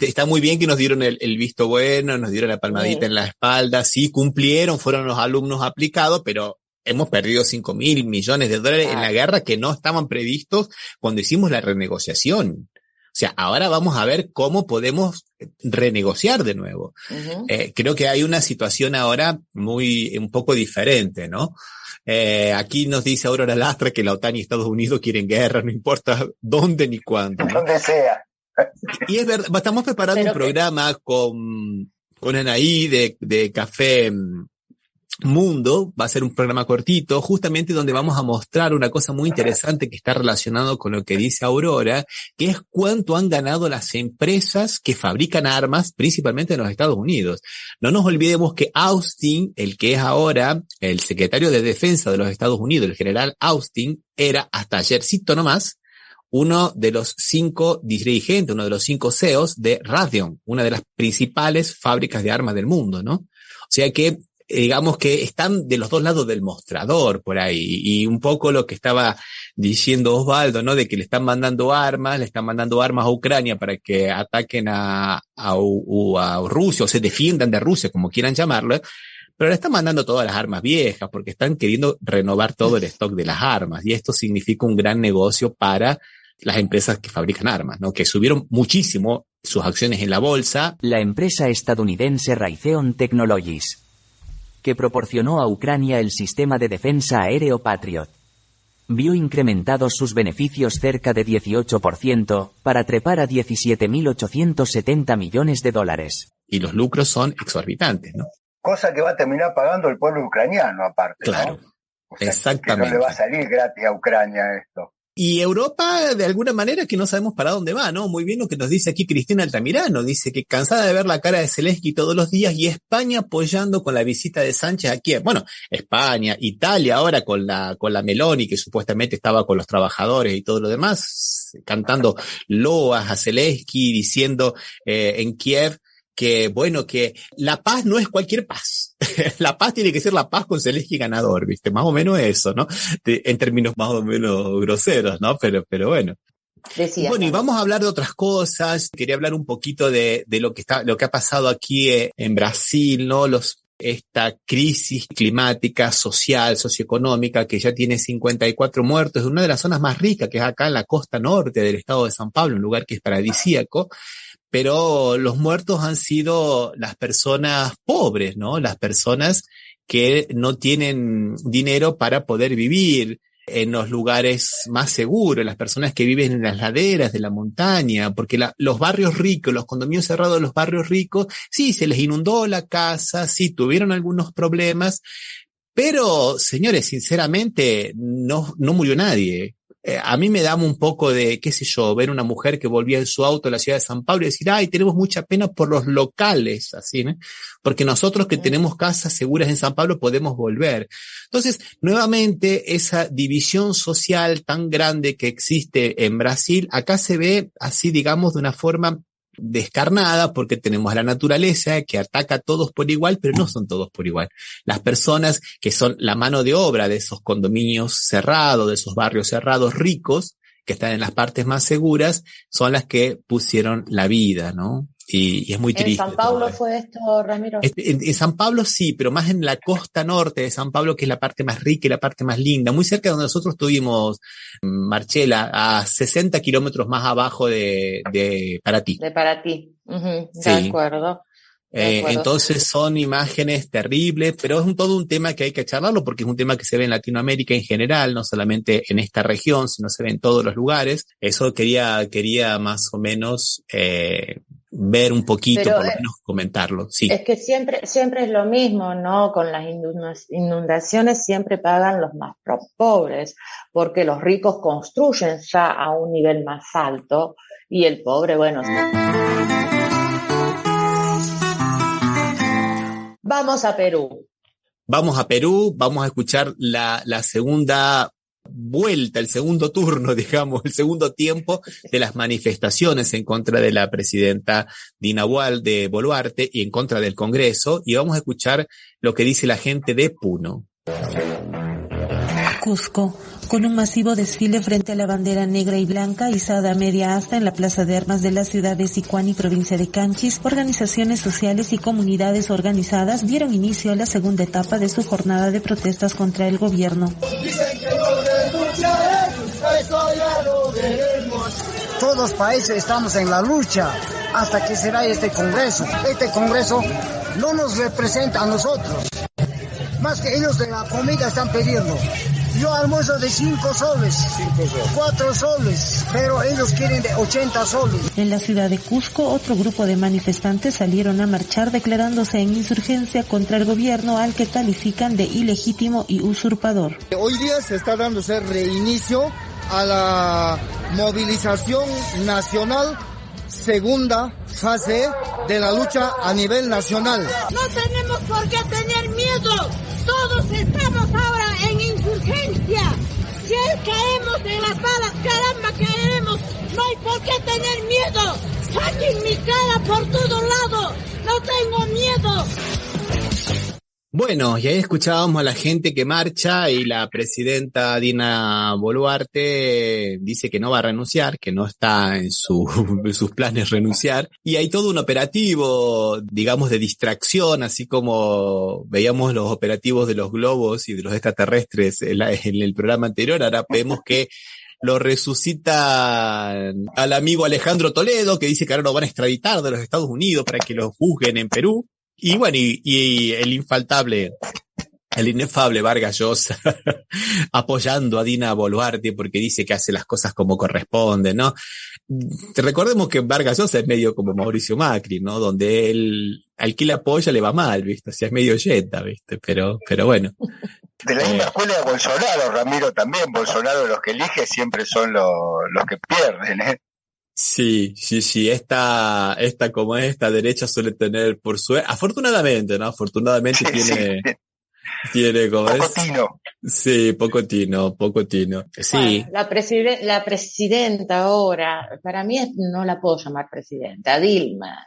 está muy bien que nos dieron el visto bueno, nos dieron la palmadita en la espalda, sí, cumplieron, fueron los alumnos aplicados, pero hemos perdido $5.000 millones en la guerra que no estaban previstos cuando hicimos la renegociación. O sea, ahora vamos a ver cómo podemos renegociar de nuevo. Creo que hay una situación ahora un poco diferente, ¿no? Aquí nos dice Aurora Lastra que la OTAN y Estados Unidos quieren guerra, no importa dónde ni cuándo, ¿no? Donde sea. Y es verdad, estamos preparando un programa con Anaí de Café Mundo, va a ser un programa cortito, justamente donde vamos a mostrar una cosa muy interesante que está relacionado con lo que dice Aurora, que es cuánto han ganado las empresas que fabrican armas, principalmente en los Estados Unidos. No nos olvidemos que Austin, el que es ahora el secretario de Defensa de los Estados Unidos, el general Austin, era hasta ayercito nomás uno de los 5 dirigentes, uno de los 5 CEOs de Raytheon, una de las principales fábricas de armas del mundo, ¿no? O sea que digamos que están de los dos lados del mostrador por ahí, y un poco lo que estaba diciendo Osvaldo, ¿no? De que le están mandando armas a Ucrania para que ataquen a Rusia, o se defiendan de Rusia, como quieran llamarlo, pero le están mandando todas las armas viejas, porque están queriendo renovar todo el stock de las armas, y esto significa un gran negocio para las empresas que fabrican armas, ¿no? Que subieron muchísimo sus acciones en la bolsa. La empresa estadounidense Raytheon Technologies, que proporcionó a Ucrania el sistema de defensa aéreo Patriot, vio incrementados sus beneficios cerca de 18%, para trepar a $17.870 millones. Y los lucros son exorbitantes, ¿no? Cosa que va a terminar pagando el pueblo ucraniano, aparte, claro, ¿no? O sea, exactamente. Que no le va a salir gratis a Ucrania esto. Y Europa, de alguna manera, que no sabemos para dónde va, ¿no? Muy bien lo que nos dice aquí Cristina Altamirano. Dice que cansada de ver la cara de Zelensky todos los días, y España apoyando con la visita de Sánchez a Kiev. Bueno, España, Italia ahora con la Meloni, que supuestamente estaba con los trabajadores y todo lo demás, cantando loas a Zelensky, diciendo en Kiev que, bueno, que la paz no es cualquier paz. La paz tiene que ser la paz con Zelensky ganador, ¿viste? Más o menos eso, ¿no? En términos más o menos groseros, ¿no? Pero bueno. Decía, bueno, y vamos a hablar de otras cosas. Quería hablar un poquito de lo que ha pasado aquí en Brasil, ¿no? Los esta crisis climática, social, socioeconómica, que ya tiene 54 muertos, es una de las zonas más ricas, que es acá en la costa norte del estado de San Pablo, un lugar que es paradisíaco, pero los muertos han sido las personas pobres, ¿no? Las personas que no tienen dinero para poder vivir en los lugares más seguros, las personas que viven en las laderas de la montaña, porque los barrios ricos, los condominios cerrados de los barrios ricos, sí, se les inundó la casa, sí, tuvieron algunos problemas, pero, señores, sinceramente, no murió nadie. A mí me daba un poco de, qué sé yo, ver una mujer que volvía en su auto a la ciudad de San Pablo y decir, ay, tenemos mucha pena por los locales, así, ¿no? Porque nosotros que tenemos casas seguras en San Pablo podemos volver. Entonces, nuevamente, esa división social tan grande que existe en Brasil, acá se ve así, digamos, de una forma descarnada, porque tenemos a la naturaleza que ataca a todos por igual, pero no son todos por igual. Las personas que son la mano de obra de esos condominios cerrados, de esos barrios cerrados ricos, que están en las partes más seguras, son las que pusieron la vida, ¿no? Y es muy triste. ¿En San Pablo fue esto, Ramiro? En San Pablo sí, pero más en la costa norte de San Pablo, que es la parte más rica y la parte más linda, muy cerca de donde nosotros estuvimos, Marchela, a 60 kilómetros más abajo de Paraty. De Paraty, Sí. de acuerdo. Entonces son imágenes terribles, pero es todo un tema que hay que charlarlo porque es un tema que se ve en Latinoamérica en general, no solamente en esta región, sino se ve en todos los lugares. Eso quería más o menos ver un poquito, pero, por lo menos comentarlo. Sí. Es que siempre es lo mismo, ¿no? Con las inundaciones siempre pagan los más pobres, porque los ricos construyen ya a un nivel más alto y el pobre, bueno... Vamos a Perú. Vamos a Perú, vamos a escuchar la segunda vuelta, el segundo turno, digamos, el segundo tiempo de las manifestaciones en contra de la presidenta Dina Boluarte y en contra del Congreso, y vamos a escuchar lo que dice la gente de Puno. Cusco, con un masivo desfile frente a la bandera negra y blanca izada a media asta en la Plaza de Armas de la ciudad de Sicuani, provincia de Canchis, organizaciones sociales y comunidades organizadas dieron inicio a la segunda etapa de su jornada de protestas contra el gobierno. Dicen que no renunciaremos, eso ya lo veremos. Todos los países estamos en la lucha hasta que será este Congreso. Este Congreso no nos representa a nosotros, más que ellos de la comida están pidiendo. Yo almuerzo de 5 soles, 4 soles, pero ellos quieren de 80 soles. En la ciudad de Cusco, otro grupo de manifestantes salieron a marchar declarándose en insurgencia contra el gobierno al que califican de ilegítimo y usurpador. Hoy día se está dándose reinicio a la movilización nacional, segunda fase de la lucha a nivel nacional. No tenemos por qué tener miedo. Todos estamos ahora en insurgencia. Si caemos en las balas, caramba, caeremos. No hay por qué tener miedo. Saquen mi cara por todo lado. No tengo miedo. Bueno, y ahí escuchábamos a la gente que marcha y la presidenta Dina Boluarte dice que no va a renunciar, que no está en sus planes renunciar. Y hay todo un operativo, digamos, de distracción, así como veíamos los operativos de los globos y de los extraterrestres en el programa anterior. Ahora vemos que lo resucitan al amigo Alejandro Toledo, que dice que ahora lo van a extraditar de los Estados Unidos para que lo juzguen en Perú. Y bueno, y el inefable Vargas Llosa apoyando a Dina Boluarte porque dice que hace las cosas como corresponde, ¿no? Recordemos que Vargas Llosa es medio como Mauricio Macri, ¿no? Donde él, al que le apoya le va mal, ¿viste? O sea, es medio yeta, ¿viste? Pero bueno. De la misma escuela de Bolsonaro, Ramiro, también. Bolsonaro, los que elige siempre son los que pierden, ¿eh? Sí, esta derecha suele tener por suerte, afortunadamente, ¿no? Afortunadamente tiene como poco tino. Sí, poco tino. Sí. Bueno, la presidenta ahora, para mí no la puedo llamar presidenta, Dilma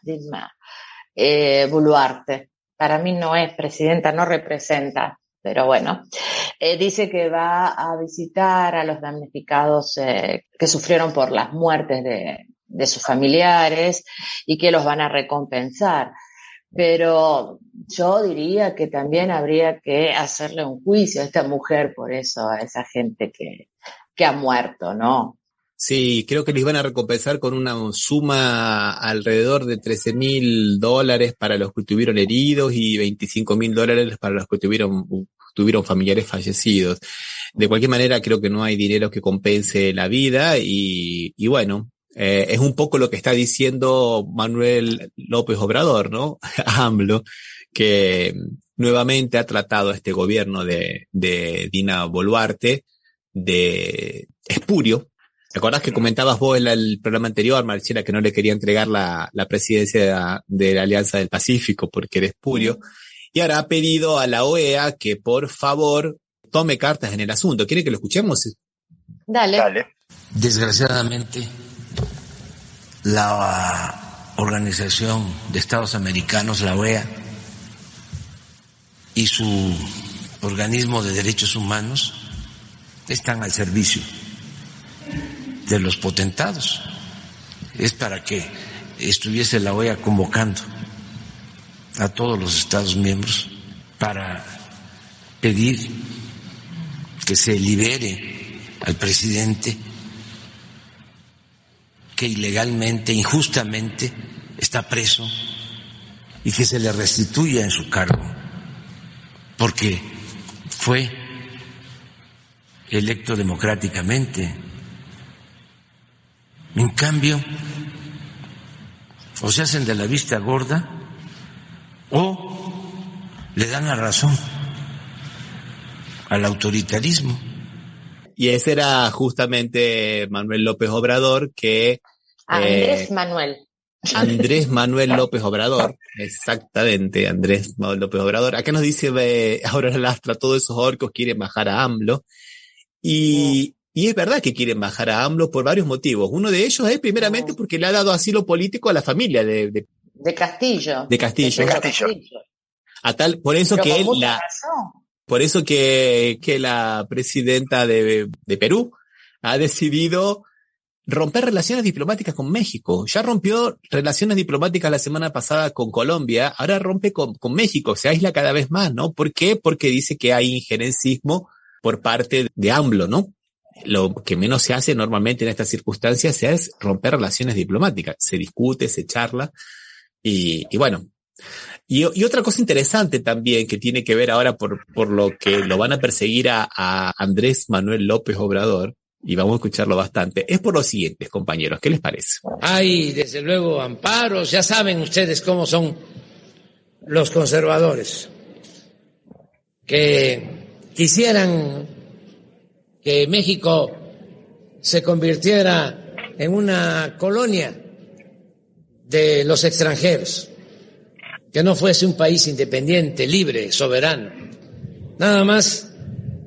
Boluarte. Para mí no es presidenta, no representa. Pero bueno, dice que va a visitar a los damnificados que sufrieron por las muertes de sus familiares y que los van a recompensar. Pero yo diría que también habría que hacerle un juicio a esta mujer por eso, a esa gente que ha muerto, ¿no? Sí, creo que les van a recompensar con una suma alrededor de $13.000 para los que tuvieron heridos y $25.000 para los que tuvieron familiares fallecidos. De cualquier manera, creo que no hay dinero que compense la vida y bueno, es un poco lo que está diciendo Manuel López Obrador, ¿no? AMLO, que nuevamente ha tratado a este gobierno de Dina Boluarte de espurio. ¿Te acordás que comentabas vos en el programa anterior, Marcela, que no le quería entregar la presidencia de la Alianza del Pacífico porque era espurio? Y ahora ha pedido a la OEA que por favor tome cartas en el asunto. ¿Quiere que lo escuchemos? Dale. Desgraciadamente, la Organización de Estados Americanos, la OEA, y su organismo de derechos humanos están al servicio de los potentados. Es para que estuviese la OEA convocando a todos los Estados miembros para pedir que se libere al presidente que ilegalmente, injustamente está preso y que se le restituya en su cargo, porque fue electo democráticamente. En cambio, o se hacen de la vista gorda o le dan la razón al autoritarismo. Y ese era justamente Manuel López Obrador, que... Andrés Manuel López Obrador, exactamente, Andrés Manuel López Obrador. Acá nos dice Aurora Lastra, todos esos orcos quieren bajar a AMLO. Y es verdad que quieren bajar a AMLO por varios motivos. Uno de ellos es primeramente porque le ha dado asilo político a la familia de Castillo. De Castillo. Por eso que la presidenta de Perú ha decidido romper relaciones diplomáticas con México. Ya rompió relaciones diplomáticas la semana pasada con Colombia, ahora rompe con México, se aísla cada vez más, ¿no? ¿Por qué? Porque dice que hay injerencismo por parte de AMLO, ¿no? Lo que menos se hace normalmente en estas circunstancias es romper relaciones diplomáticas. Se discute, se charla y bueno. Y otra cosa interesante también que tiene que ver ahora por lo que lo van a perseguir a Andrés Manuel López Obrador, y vamos a escucharlo bastante, es por los siguientes, compañeros. ¿Qué les parece? Hay, desde luego, amparos. Ya saben ustedes cómo son los conservadores, que quisieran que México se convirtiera en una colonia de los extranjeros, que no fuese un país independiente, libre, soberano. Nada más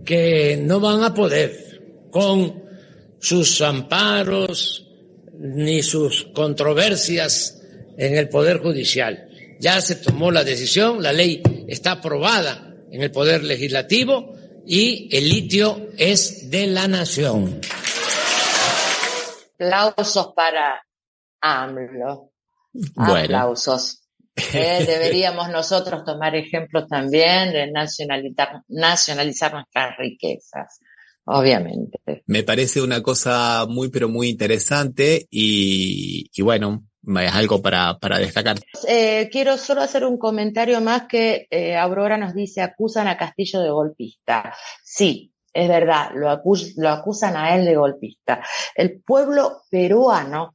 que no van a poder con sus amparos ni sus controversias en el Poder Judicial. Ya se tomó la decisión, la ley está aprobada en el Poder Legislativo y el litio es de la nación. Aplausos para AMLO. Bueno. Aplausos. Deberíamos nosotros tomar ejemplo también de nacionalizar nuestras riquezas, obviamente. Me parece una cosa muy, pero muy interesante y bueno, es algo para destacar. Quiero solo hacer un comentario más que Aurora nos dice, acusan a Castillo de golpista. Sí, es verdad, lo acusan a él de golpista. El pueblo peruano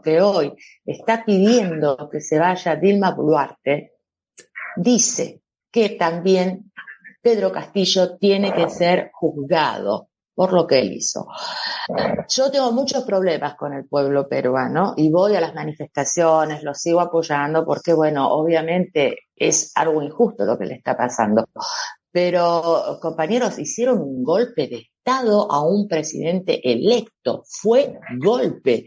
que hoy está pidiendo que se vaya Dilma Boluarte, dice que también Pedro Castillo tiene que ser juzgado por lo que él hizo. Yo tengo muchos problemas con el pueblo peruano y voy a las manifestaciones, los sigo apoyando porque, bueno, obviamente es algo injusto lo que le está pasando. Pero, compañeros, hicieron un golpe de Estado a un presidente electo. Fue golpe.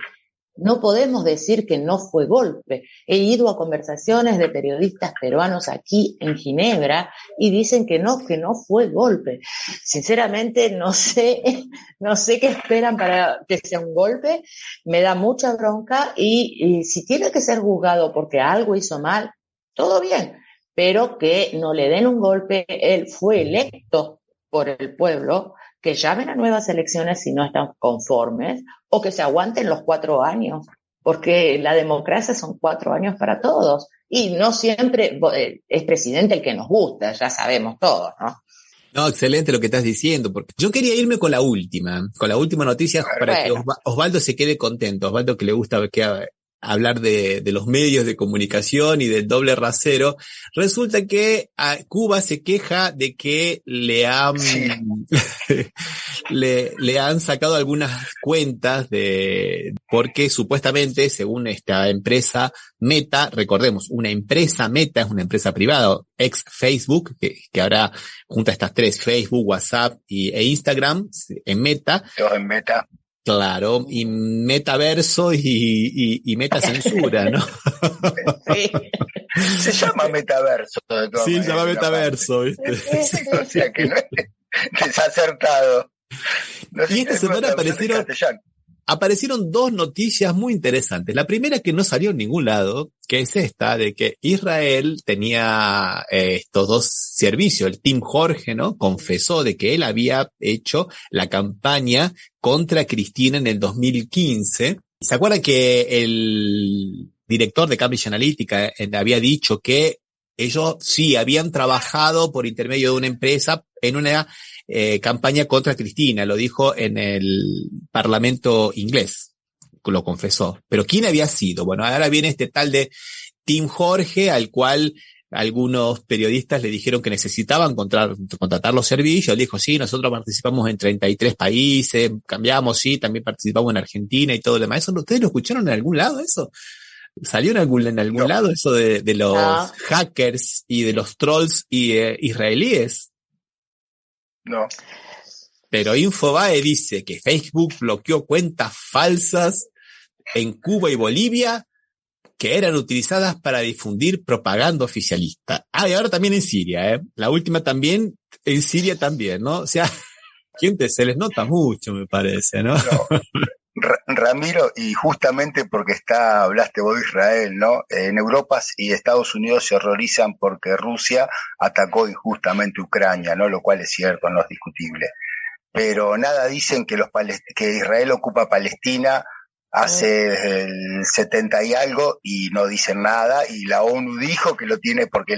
No podemos decir que no fue golpe. He ido a conversaciones de periodistas peruanos aquí en Ginebra y dicen que no fue golpe. Sinceramente no sé qué esperan para que sea un golpe. Me da mucha bronca y si tiene que ser juzgado porque algo hizo mal, todo bien, pero que no le den un golpe. Él fue electo por el pueblo. Que llamen a nuevas elecciones si no están conformes, o que se aguanten los 4 años, porque la democracia son 4 años para todos, y no siempre es presidente el que nos gusta, ya sabemos todos, ¿no? No, excelente lo que estás diciendo, porque yo quería irme con la última noticia para que Osvaldo se quede contento, Osvaldo que le gusta hablar de los medios de comunicación y del doble rasero. Resulta que a Cuba se queja de que le han sacado algunas cuentas porque supuestamente, según esta empresa Meta, recordemos, una empresa Meta es una empresa privada, ex Facebook, que ahora junta estas tres, Facebook, WhatsApp e Instagram, en Meta. Todo en Meta. Claro, y metaverso y metacensura, ¿no? Sí. Se llama metaverso. De todas sí, maneras, se llama metaverso, ¿viste? O sea que no es desacertado. No sé, y esta semana aparecieron 2 noticias muy interesantes. La primera que no salió en ningún lado, que es esta de que Israel tenía estos 2 servicios. El Team Jorge, ¿no? Confesó de que él había hecho la campaña contra Cristina en el 2015. ¿Se acuerdan que el director de Cambridge Analytica había dicho que ellos sí habían trabajado por intermedio de una empresa en una campaña contra Cristina? Lo dijo en el Parlamento inglés, lo confesó. Pero ¿quién había sido? Bueno, ahora viene este tal de Team Jorge, al cual algunos periodistas le dijeron que necesitaban contratar los servicios. Él dijo, sí, nosotros participamos en 33 países, cambiamos, sí, también participamos en Argentina y todo lo demás. ¿Eso ustedes lo escucharon en algún lado, eso? ¿Salió en algún lado eso de los hackers y de los trolls israelíes? No. Pero Infobae dice que Facebook bloqueó cuentas falsas en Cuba y Bolivia que eran utilizadas para difundir propaganda oficialista. Ah, y ahora también en Siria, ¿eh? La última también, en Siria también, ¿no? O sea, se les nota mucho, me parece, ¿no? Ramiro, y justamente porque hablaste vos de Israel, ¿no? En Europa y Estados Unidos se horrorizan porque Rusia atacó injustamente Ucrania, ¿no? Lo cual es cierto, no es discutible. Pero nada dicen que Israel ocupa Palestina hace el 70 y algo y no dicen nada, y la ONU dijo que lo tiene porque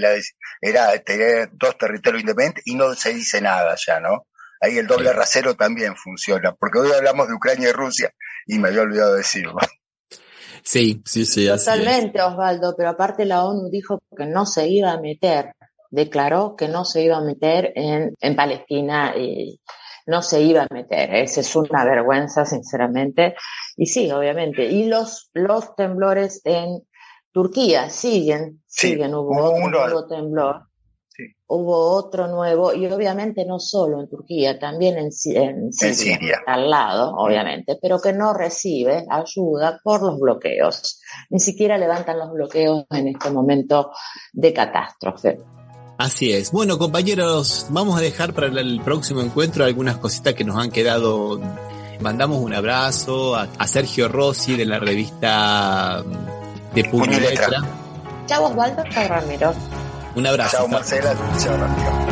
era tener 2 territorios independientes y no se dice nada ya, ¿no? Ahí el doble rasero también funciona, porque hoy hablamos de Ucrania y Rusia y me había olvidado decirlo. Sí. Totalmente, Osvaldo, pero aparte la ONU dijo que no se iba a meter, declaró que no se iba a meter en Palestina y no se iba a meter. Esa es una vergüenza, sinceramente. Y sí, obviamente. Y los temblores en Turquía siguen. Hubo un nuevo temblor. Sí. Hubo otro nuevo, y obviamente no solo en Turquía, también en Siria, al lado, obviamente, pero que no recibe ayuda por los bloqueos. Ni siquiera levantan los bloqueos en este momento de catástrofe. Así es. Bueno, compañeros, vamos a dejar para el próximo encuentro algunas cositas que nos han quedado. Mandamos un abrazo a Sergio Rossi de la revista de Puño y Letra. Chao Osvaldo, chao Ramiro. Un abrazo. Chao Marcela, chao Ramiro.